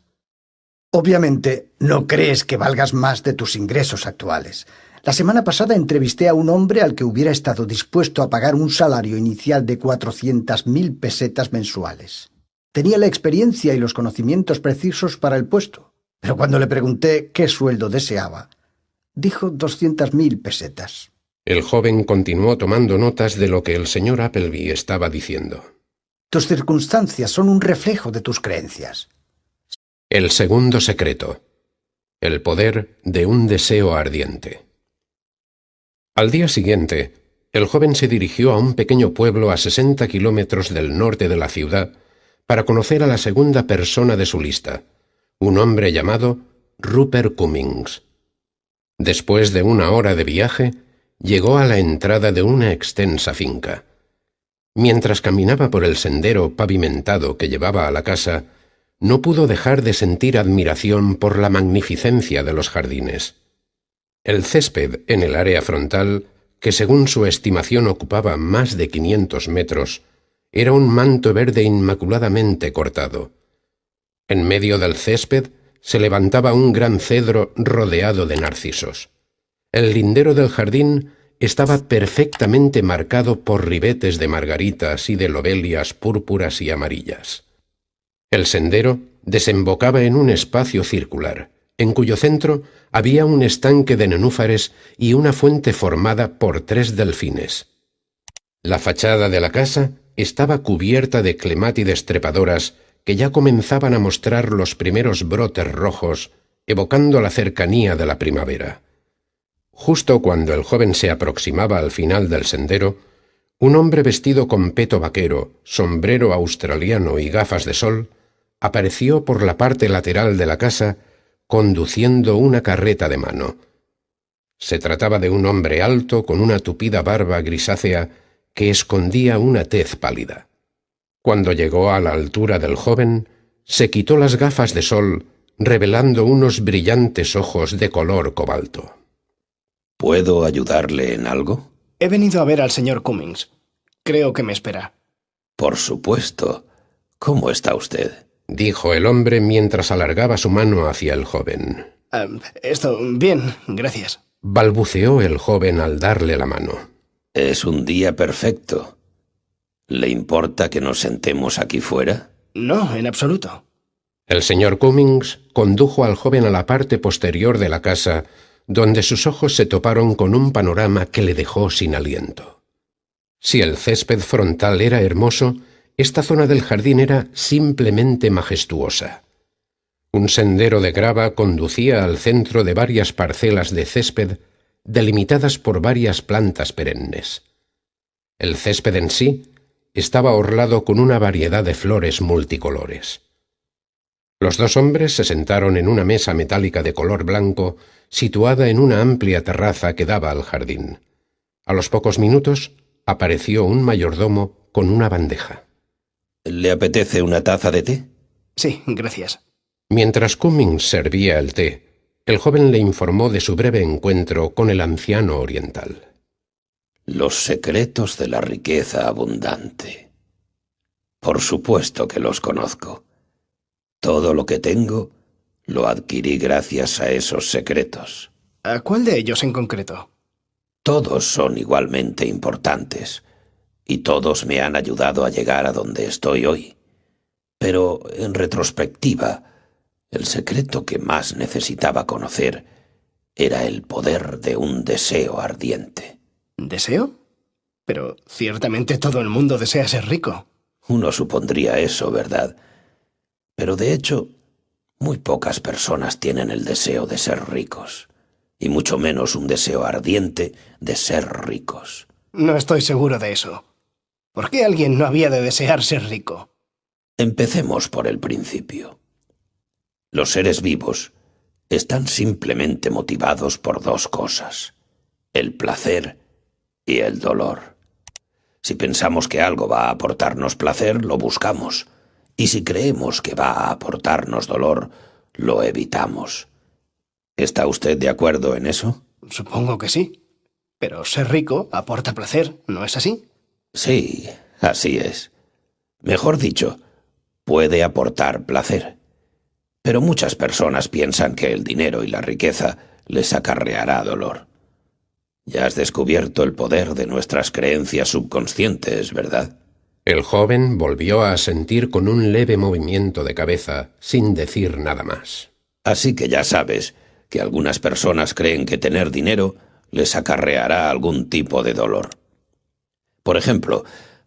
Obviamente, no crees que valgas más de tus ingresos actuales. La semana pasada entrevisté a un hombre al que hubiera estado dispuesto a pagar un salario inicial de 400.000 pesetas mensuales. Tenía la experiencia y los conocimientos precisos para el puesto, pero cuando le pregunté qué sueldo deseaba, dijo 200.000 pesetas. El joven continuó tomando notas de lo que el señor Appleby estaba diciendo. Tus circunstancias son un reflejo de tus creencias. El segundo secreto. El poder de un deseo ardiente. Al día siguiente, el joven se dirigió a un pequeño pueblo a 60 kilómetros del norte de la ciudad para conocer a la segunda persona de su lista, un hombre llamado Rupert Cummings. Después de 1 hora de viaje, llegó a la entrada de una extensa finca. Mientras caminaba por el sendero pavimentado que llevaba a la casa, no pudo dejar de sentir admiración por la magnificencia de los jardines. El césped en el área frontal, que según su estimación ocupaba más de 500 metros, era un manto verde inmaculadamente cortado. En medio del césped se levantaba un gran cedro rodeado de narcisos. El lindero del jardín estaba perfectamente marcado por ribetes de margaritas y de lobelias púrpuras y amarillas. El sendero desembocaba en un espacio circular, en cuyo centro había un estanque de nenúfares y una fuente formada por 3 delfines. La fachada de la casa estaba cubierta de clemátides trepadoras que ya comenzaban a mostrar los primeros brotes rojos, evocando la cercanía de la primavera. Justo cuando el joven se aproximaba al final del sendero, un hombre vestido con peto vaquero, sombrero australiano y gafas de sol, apareció por la parte lateral de la casa conduciendo una carreta de mano. Se trataba de un hombre alto con una tupida barba grisácea que escondía una tez pálida. Cuando llegó a la altura del joven, se quitó las gafas de sol, revelando unos brillantes ojos de color cobalto. ¿Puedo ayudarle en algo? He venido a ver al señor Cummings. Creo que me espera. Por supuesto. ¿Cómo está usted? Dijo el hombre mientras alargaba su mano hacia el joven. Bien, gracias. Balbuceó el joven al darle la mano. Es un día perfecto. ¿Le importa que nos sentemos aquí fuera? No, en absoluto. El señor Cummings condujo al joven a la parte posterior de la casa, donde sus ojos se toparon con un panorama que le dejó sin aliento. Si el césped frontal era hermoso, esta zona del jardín era simplemente majestuosa. Un sendero de grava conducía al centro de varias parcelas de césped delimitadas por varias plantas perennes. El césped en sí estaba orlado con una variedad de flores multicolores. Los 2 hombres se sentaron en una mesa metálica de color blanco situada en una amplia terraza que daba al jardín. A los pocos minutos apareció un mayordomo con una bandeja. ¿Le apetece una taza de té? Sí, gracias. Mientras Cummings servía el té, El joven le informó de su breve encuentro con el anciano oriental. Los secretos de la riqueza abundante. Por supuesto que los conozco. Todo lo que tengo lo adquirí gracias a esos secretos. ¿A cuál de ellos en concreto? Todos son igualmente importantes, y todos me han ayudado a llegar a donde estoy hoy. Pero, en retrospectiva, el secreto que más necesitaba conocer era el poder de un deseo ardiente. ¿Deseo? Pero ciertamente todo el mundo desea ser rico. Uno supondría eso, ¿verdad? Pero de hecho, muy pocas personas tienen el deseo de ser ricos, y mucho menos un deseo ardiente de ser ricos. No estoy seguro de eso. ¿Por qué alguien no había de desear ser rico? Empecemos por el principio. Los seres vivos están simplemente motivados por dos cosas: el placer y el dolor. Si pensamos que algo va a aportarnos placer, lo buscamos, y si creemos que va a aportarnos dolor, lo evitamos. ¿Está usted de acuerdo en eso? Supongo que sí. Pero ser rico aporta placer, ¿no es así? Sí, así es. Mejor dicho, puede aportar placer. Pero muchas personas piensan que el dinero y la riqueza les acarreará dolor. Ya has descubierto el poder de nuestras creencias subconscientes, ¿verdad? El joven volvió a asentir con un leve movimiento de cabeza, sin decir nada más. Así que ya sabes que algunas personas creen que tener dinero les acarreará algún tipo de dolor. Por ejemplo,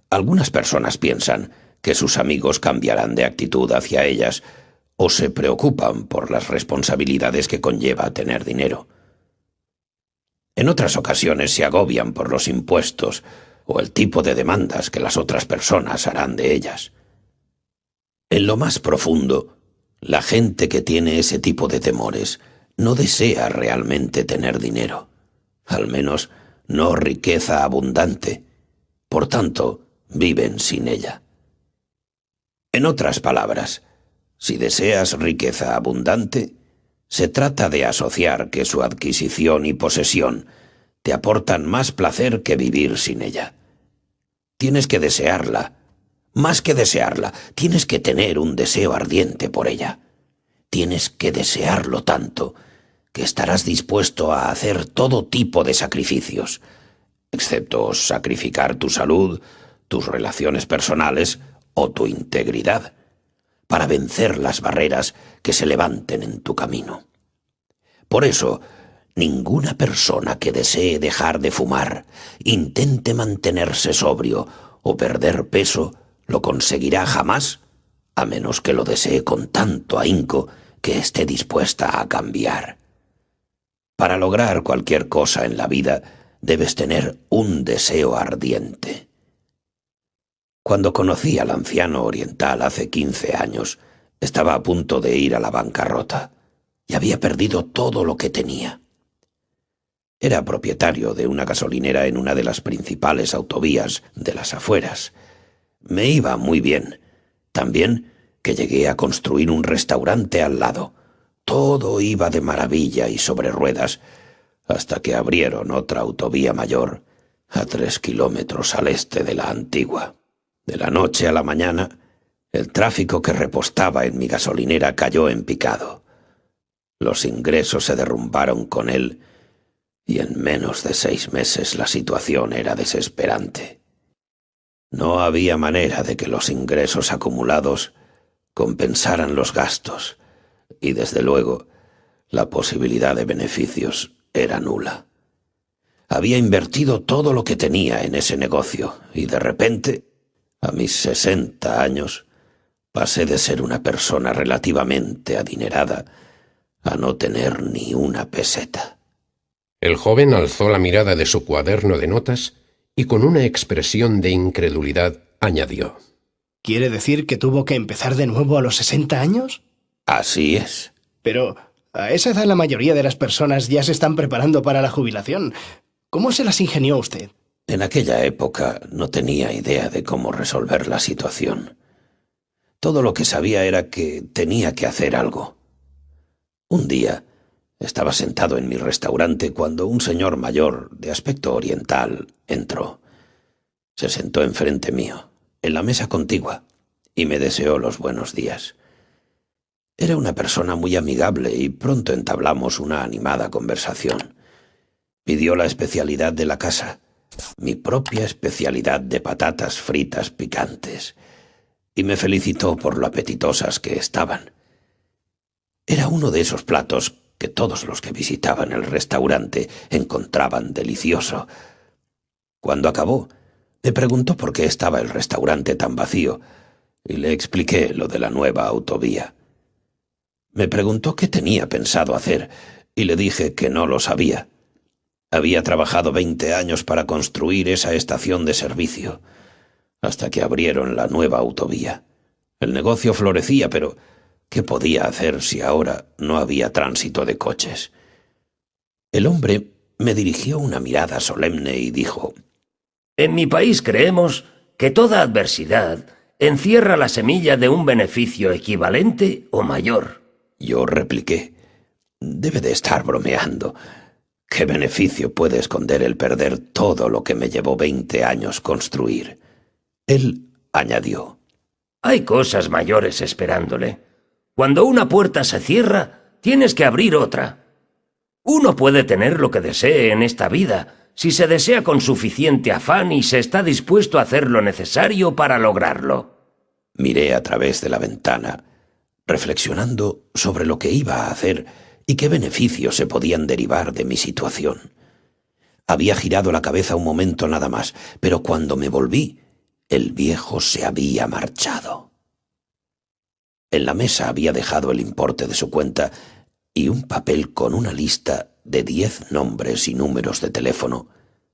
algunas personas piensan que sus amigos cambiarán de actitud hacia ellas o se preocupan por las responsabilidades que conlleva tener dinero. En otras ocasiones se agobian por los impuestos o el tipo de demandas que las otras personas harán de ellas. En lo más profundo, la gente que tiene ese tipo de temores no desea realmente tener dinero, al menos no riqueza abundante. Por tanto, viven sin ella. En otras palabras, si deseas riqueza abundante, se trata de asociar que su adquisición y posesión te aportan más placer que vivir sin ella. Tienes que desearla. Más que desearla, tienes que tener un deseo ardiente por ella. Tienes que desearlo tanto que estarás dispuesto a hacer todo tipo de sacrificios, excepto sacrificar tu salud, tus relaciones personales o tu integridad, para vencer las barreras que se levanten en tu camino. Por eso, ninguna persona que desee dejar de fumar, intente mantenerse sobrio o perder peso, lo conseguirá jamás, a menos que lo desee con tanto ahínco que esté dispuesta a cambiar. Para lograr cualquier cosa en la vida, debes tener un deseo ardiente. Cuando conocí al anciano oriental hace 15 años, estaba a punto de ir a la bancarrota y había perdido todo lo que tenía. Era propietario de una gasolinera en una de las principales autovías de las afueras. Me iba muy bien. También que llegué a construir un restaurante al lado. Todo iba de maravilla y sobre ruedas, hasta que abrieron otra autovía mayor a 3 kilómetros al este de la antigua. De la noche a la mañana, el tráfico que repostaba en mi gasolinera cayó en picado. Los ingresos se derrumbaron con él y en menos de 6 meses la situación era desesperante. No había manera de que los ingresos acumulados compensaran los gastos y, desde luego, la posibilidad de beneficios era nula. Había invertido todo lo que tenía en ese negocio y, de repente, a mis 60 años, pasé de ser una persona relativamente adinerada a no tener ni una peseta. El joven alzó la mirada de su cuaderno de notas y con una expresión de incredulidad añadió: ¿Quiere decir que tuvo que empezar de nuevo a los 60 años? Así es. Pero a esa edad la mayoría de las personas ya se están preparando para la jubilación. ¿Cómo se las ingenió usted? En aquella época no tenía idea de cómo resolver la situación. Todo lo que sabía era que tenía que hacer algo. Un día, Estaba sentado en mi restaurante cuando un señor mayor, de aspecto oriental, entró. Se sentó enfrente mío, en la mesa contigua, y me deseó los buenos días. Era una persona muy amigable y pronto entablamos una animada conversación. Pidió la especialidad de la casa, mi propia especialidad de patatas fritas picantes, y me felicitó por lo apetitosas que estaban. Era uno de esos platos que todos los que visitaban el restaurante encontraban delicioso. Cuando acabó, me preguntó por qué estaba el restaurante tan vacío, y le expliqué lo de la nueva autovía. Me preguntó qué tenía pensado hacer, y le dije que no lo sabía. Había trabajado 20 años para construir esa estación de servicio, hasta que abrieron la nueva autovía. El negocio florecía, pero ¿qué podía hacer si ahora no había tránsito de coches? El hombre me dirigió una mirada solemne y dijo: En mi país creemos que toda adversidad encierra la semilla de un beneficio equivalente o mayor. Yo repliqué: debe de estar bromeando. ¿Qué beneficio puede esconder el perder todo lo que me llevó 20 años construir? Él añadió: Hay cosas mayores esperándole. Cuando una puerta se cierra, tienes que abrir otra. Uno puede tener lo que desee en esta vida, si se desea con suficiente afán y se está dispuesto a hacer lo necesario para lograrlo. Miré a través de la ventana, reflexionando sobre lo que iba a hacer y qué beneficios se podían derivar de mi situación. Había girado la cabeza un momento nada más, pero cuando me volví, el viejo se había marchado. En la mesa había dejado el importe de su cuenta y un papel con una lista de 10 nombres y números de teléfono,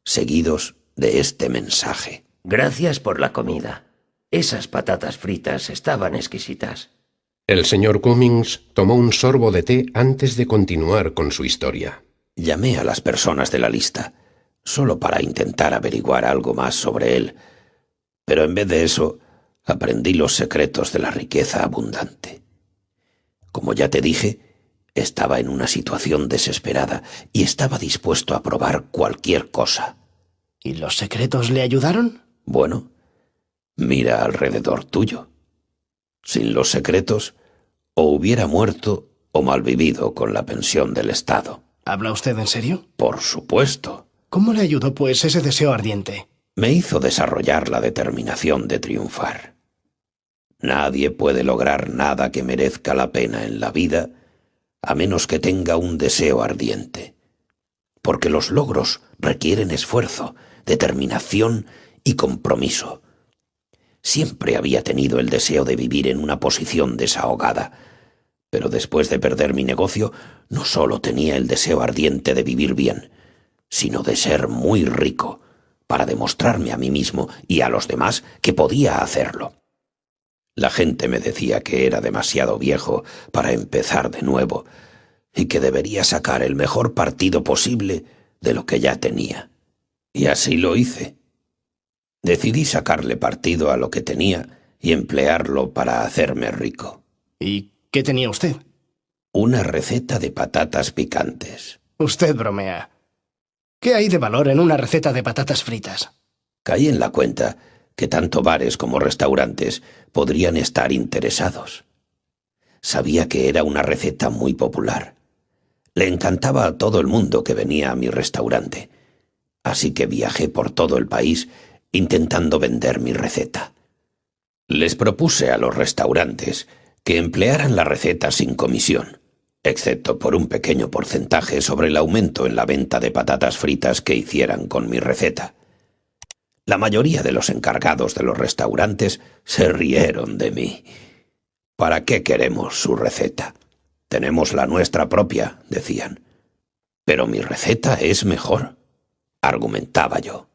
seguidos de este mensaje: Gracias por la comida. Esas patatas fritas estaban exquisitas. El señor Cummings tomó un sorbo de té antes de continuar con su historia. Llamé a las personas de la lista, solo para intentar averiguar algo más sobre él, pero en vez de eso, aprendí los secretos de la riqueza abundante. Como ya te dije, estaba en una situación desesperada y estaba dispuesto a probar cualquier cosa. ¿Y los secretos le ayudaron? Bueno, mira alrededor tuyo. Sin los secretos, o hubiera muerto o malvivido con la pensión del Estado. ¿Habla usted en serio? Por supuesto. ¿Cómo le ayudó, pues, ese deseo ardiente? Me hizo desarrollar la determinación de triunfar. Nadie puede lograr nada que merezca la pena en la vida a menos que tenga un deseo ardiente, porque los logros requieren esfuerzo, determinación y compromiso. Siempre había tenido el deseo de vivir en una posición desahogada, pero después de perder mi negocio, no solo tenía el deseo ardiente de vivir bien, sino de ser muy rico, para demostrarme a mí mismo y a los demás que podía hacerlo. La gente me decía que era demasiado viejo para empezar de nuevo y que debería sacar el mejor partido posible de lo que ya tenía. Y así lo hice. Decidí sacarle partido a lo que tenía y emplearlo para hacerme rico. ¿Y qué tenía usted? Una receta de patatas picantes. Usted bromea. ¿Qué hay de valor en una receta de patatas fritas? Caí en la cuenta que tanto bares como restaurantes podrían estar interesados. Sabía que era una receta muy popular. Le encantaba a todo el mundo que venía a mi restaurante, así que viajé por todo el país intentando vender mi receta. Les propuse a los restaurantes que emplearan la receta sin comisión, excepto por un pequeño porcentaje sobre el aumento en la venta de patatas fritas que hicieran con mi receta. La mayoría de los encargados de los restaurantes se rieron de mí. ¿Para qué queremos su receta? Tenemos la nuestra propia, decían. Pero mi receta es mejor, argumentaba yo.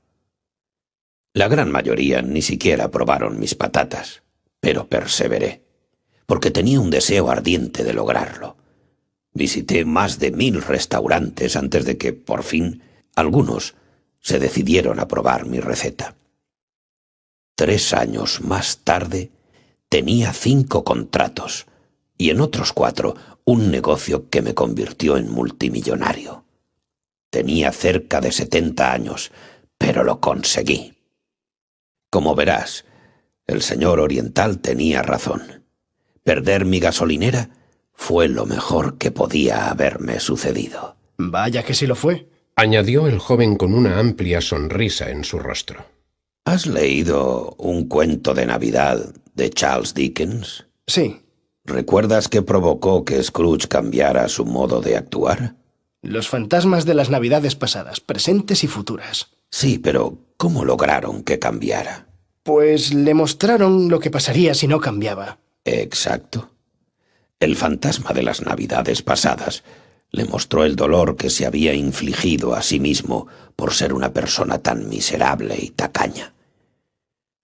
La gran mayoría ni siquiera probaron mis patatas, pero perseveré, porque tenía un deseo ardiente de lograrlo. Visité más de 1000 restaurantes antes de que, por fin, algunos se decidieron a probar mi receta. 3 años más tarde, tenía 5 contratos, y en otros 4 un negocio que me convirtió en multimillonario. Tenía cerca de 70 años, pero lo conseguí. Como verás, el señor oriental tenía razón. Perder mi gasolinera fue lo mejor que podía haberme sucedido. Vaya que sí lo fue. añadió el joven con una amplia sonrisa en su rostro. ¿Has leído un cuento de Navidad de Charles Dickens? Sí. ¿Recuerdas qué provocó que Scrooge cambiara su modo de actuar? Los fantasmas de las Navidades pasadas, presentes y futuras. Sí, pero ¿cómo lograron que cambiara? Pues le mostraron lo que pasaría si no cambiaba. Exacto. El fantasma de las Navidades pasadas le mostró el dolor que se había infligido a sí mismo por ser una persona tan miserable y tacaña.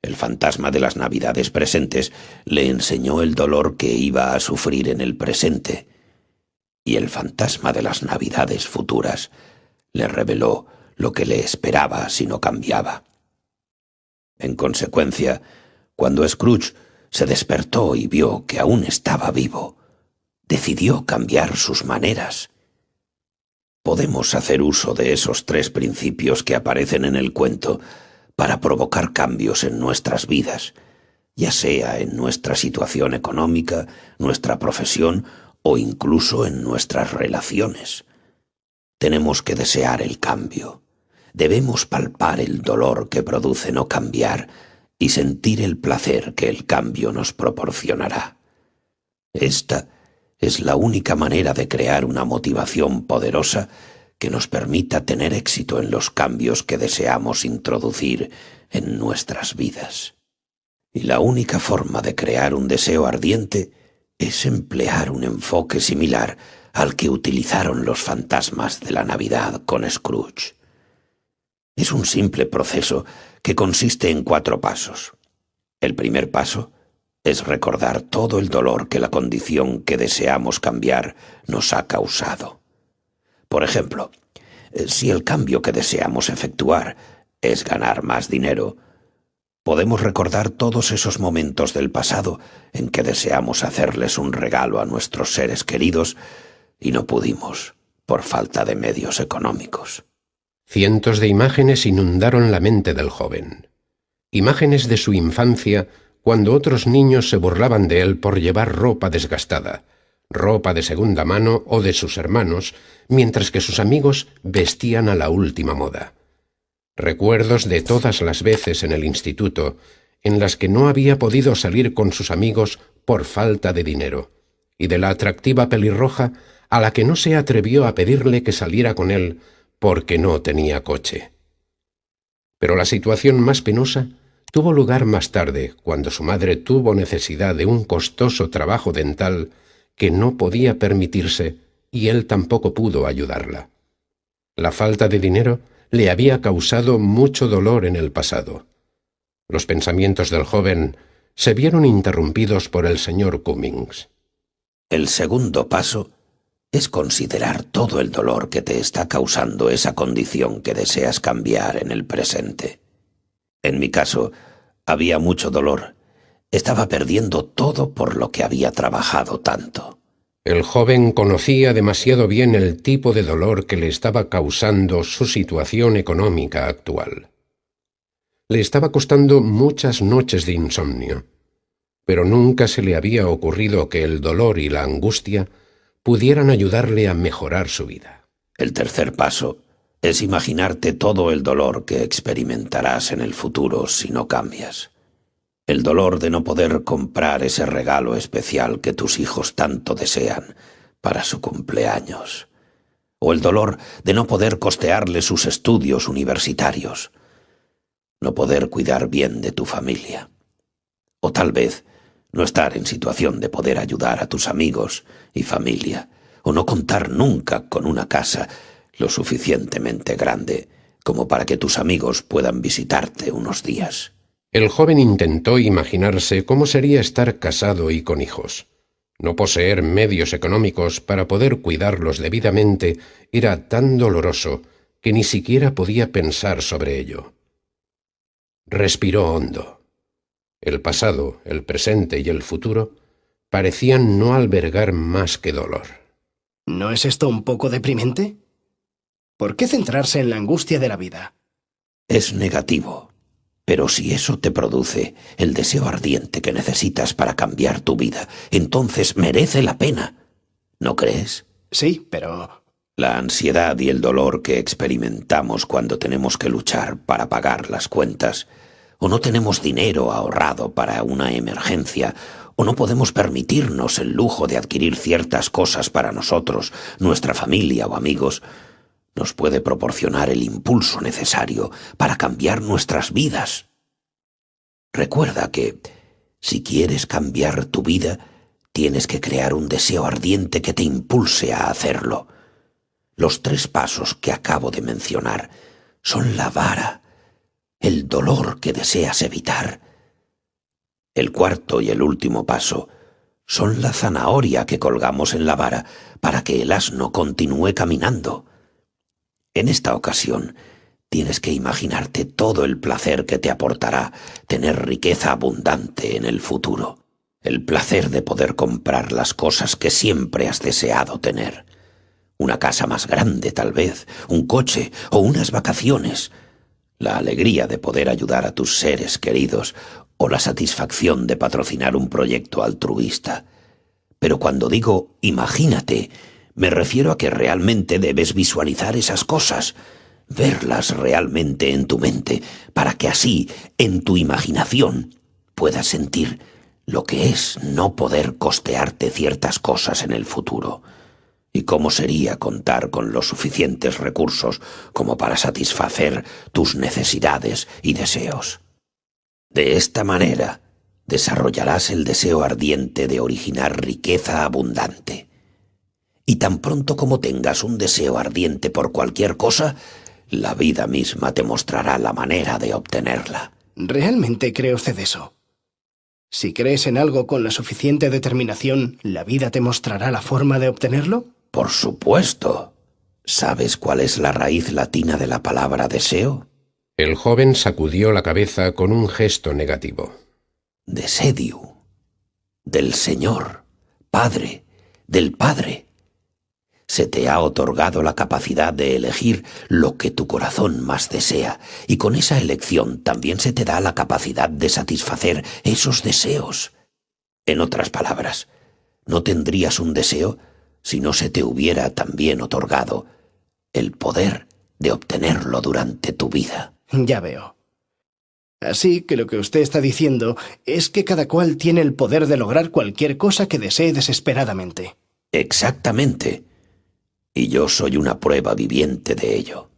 El fantasma de las Navidades presentes le enseñó el dolor que iba a sufrir en el presente, y el fantasma de las Navidades futuras le reveló lo que le esperaba si no cambiaba. En consecuencia, cuando Scrooge se despertó y vio que aún estaba vivo, decidió cambiar sus maneras. Podemos hacer uso de esos 3 principios que aparecen en el cuento para provocar cambios en nuestras vidas, ya sea en nuestra situación económica, nuestra profesión o incluso en nuestras relaciones. Tenemos que desear el cambio. Debemos palpar el dolor que produce no cambiar y sentir el placer que el cambio nos proporcionará. Esta es la única manera de crear una motivación poderosa que nos permita tener éxito en los cambios que deseamos introducir en nuestras vidas. Y la única forma de crear un deseo ardiente es emplear un enfoque similar al que utilizaron los fantasmas de la Navidad con Scrooge. Es un simple proceso que consiste en 4 pasos. El primer paso es recordar todo el dolor que la condición que deseamos cambiar nos ha causado. Por ejemplo, si el cambio que deseamos efectuar es ganar más dinero, podemos recordar todos esos momentos del pasado en que deseamos hacerles un regalo a nuestros seres queridos y no pudimos por falta de medios económicos. Cientos de imágenes inundaron la mente del joven. Imágenes de su infancia, cuando otros niños se burlaban de él por llevar ropa desgastada, ropa de segunda mano o de sus hermanos, mientras que sus amigos vestían a la última moda. Recuerdos de todas las veces en el instituto en las que no había podido salir con sus amigos por falta de dinero, y de la atractiva pelirroja a la que no se atrevió a pedirle que saliera con él porque no tenía coche. Pero la situación más penosa tuvo lugar más tarde, cuando su madre tuvo necesidad de un costoso trabajo dental que no podía permitirse y él tampoco pudo ayudarla. La falta de dinero le había causado mucho dolor en el pasado. Los pensamientos del joven se vieron interrumpidos por el señor Cummings. El segundo paso es considerar todo el dolor que te está causando esa condición que deseas cambiar en el presente. En mi caso, había mucho dolor. Estaba perdiendo todo por lo que había trabajado tanto. El joven conocía demasiado bien el tipo de dolor que le estaba causando su situación económica actual. Le estaba costando muchas noches de insomnio, pero nunca se le había ocurrido que el dolor y la angustia pudieran ayudarle a mejorar su vida. El tercer paso es imaginarte todo el dolor que experimentarás en el futuro si no cambias. El dolor de no poder comprar ese regalo especial que tus hijos tanto desean para su cumpleaños. O el dolor de no poder costearle sus estudios universitarios. No poder cuidar bien de tu familia. O tal vez no estar en situación de poder ayudar a tus amigos y familia. O no contar nunca con una casa lo suficientemente grande como para que tus amigos puedan visitarte unos días. El joven intentó imaginarse cómo sería estar casado y con hijos. No poseer medios económicos para poder cuidarlos debidamente era tan doloroso que ni siquiera podía pensar sobre ello. Respiró hondo. El pasado, el presente y el futuro parecían no albergar más que dolor. ¿No es esto un poco deprimente? ¿Por qué centrarse en la angustia de la vida? Es negativo. Pero si eso te produce el deseo ardiente que necesitas para cambiar tu vida, entonces merece la pena. ¿No crees? Sí, pero... La ansiedad y el dolor que experimentamos cuando tenemos que luchar para pagar las cuentas, o no tenemos dinero ahorrado para una emergencia, o no podemos permitirnos el lujo de adquirir ciertas cosas para nosotros, nuestra familia o amigos, nos puede proporcionar el impulso necesario para cambiar nuestras vidas. Recuerda que, si quieres cambiar tu vida, tienes que crear un deseo ardiente que te impulse a hacerlo. Los 3 pasos que acabo de mencionar son la vara, el dolor que deseas evitar. El 4º y el último paso son la zanahoria que colgamos en la vara para que el asno continúe caminando. En esta ocasión, tienes que imaginarte todo el placer que te aportará tener riqueza abundante en el futuro. El placer de poder comprar las cosas que siempre has deseado tener. Una casa más grande, tal vez, un coche o unas vacaciones. La alegría de poder ayudar a tus seres queridos o la satisfacción de patrocinar un proyecto altruista. Pero cuando digo imagínate, me refiero a que realmente debes visualizar esas cosas, verlas realmente en tu mente, para que así, en tu imaginación, puedas sentir lo que es no poder costearte ciertas cosas en el futuro, y cómo sería contar con los suficientes recursos como para satisfacer tus necesidades y deseos. De esta manera, desarrollarás el deseo ardiente de originar riqueza abundante. Y tan pronto como tengas un deseo ardiente por cualquier cosa, la vida misma te mostrará la manera de obtenerla. ¿Realmente cree usted eso? Si crees en algo con la suficiente determinación, ¿la vida te mostrará la forma de obtenerlo? Por supuesto. ¿Sabes cuál es la raíz latina de la palabra deseo? El joven sacudió la cabeza con un gesto negativo. Desediu. Del Señor, Padre, del Padre. Se te ha otorgado la capacidad de elegir lo que tu corazón más desea, y con esa elección también se te da la capacidad de satisfacer esos deseos. En otras palabras, no tendrías un deseo si no se te hubiera también otorgado el poder de obtenerlo durante tu vida. Ya veo. Así que lo que usted está diciendo es que cada cual tiene el poder de lograr cualquier cosa que desee desesperadamente. Exactamente. Y yo soy una prueba viviente de ello.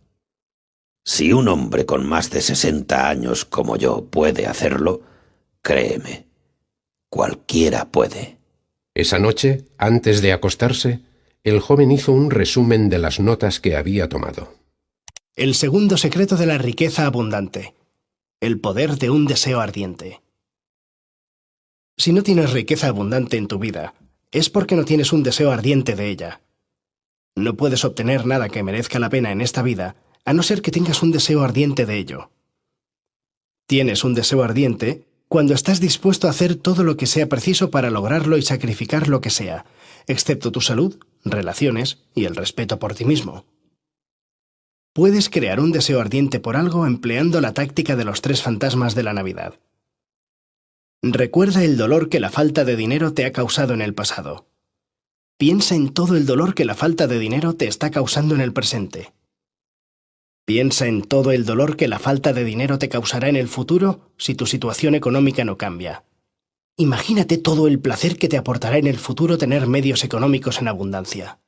Si un hombre con más de 60 años como yo puede hacerlo, créeme, cualquiera puede. Esa noche, antes de acostarse, el joven hizo un resumen de las notas que había tomado. El segundo secreto de la riqueza abundante. El poder de un deseo ardiente. Si no tienes riqueza abundante en tu vida, es porque no tienes un deseo ardiente de ella. No puedes obtener nada que merezca la pena en esta vida, a no ser que tengas un deseo ardiente de ello. Tienes un deseo ardiente cuando estás dispuesto a hacer todo lo que sea preciso para lograrlo y sacrificar lo que sea, excepto tu salud, relaciones y el respeto por ti mismo. Puedes crear un deseo ardiente por algo empleando la táctica de los 3 fantasmas de la Navidad. Recuerda el dolor que la falta de dinero te ha causado en el pasado. Piensa en todo el dolor que la falta de dinero te está causando en el presente. Piensa en todo el dolor que la falta de dinero te causará en el futuro si tu situación económica no cambia. Imagínate todo el placer que te aportará en el futuro tener medios económicos en abundancia.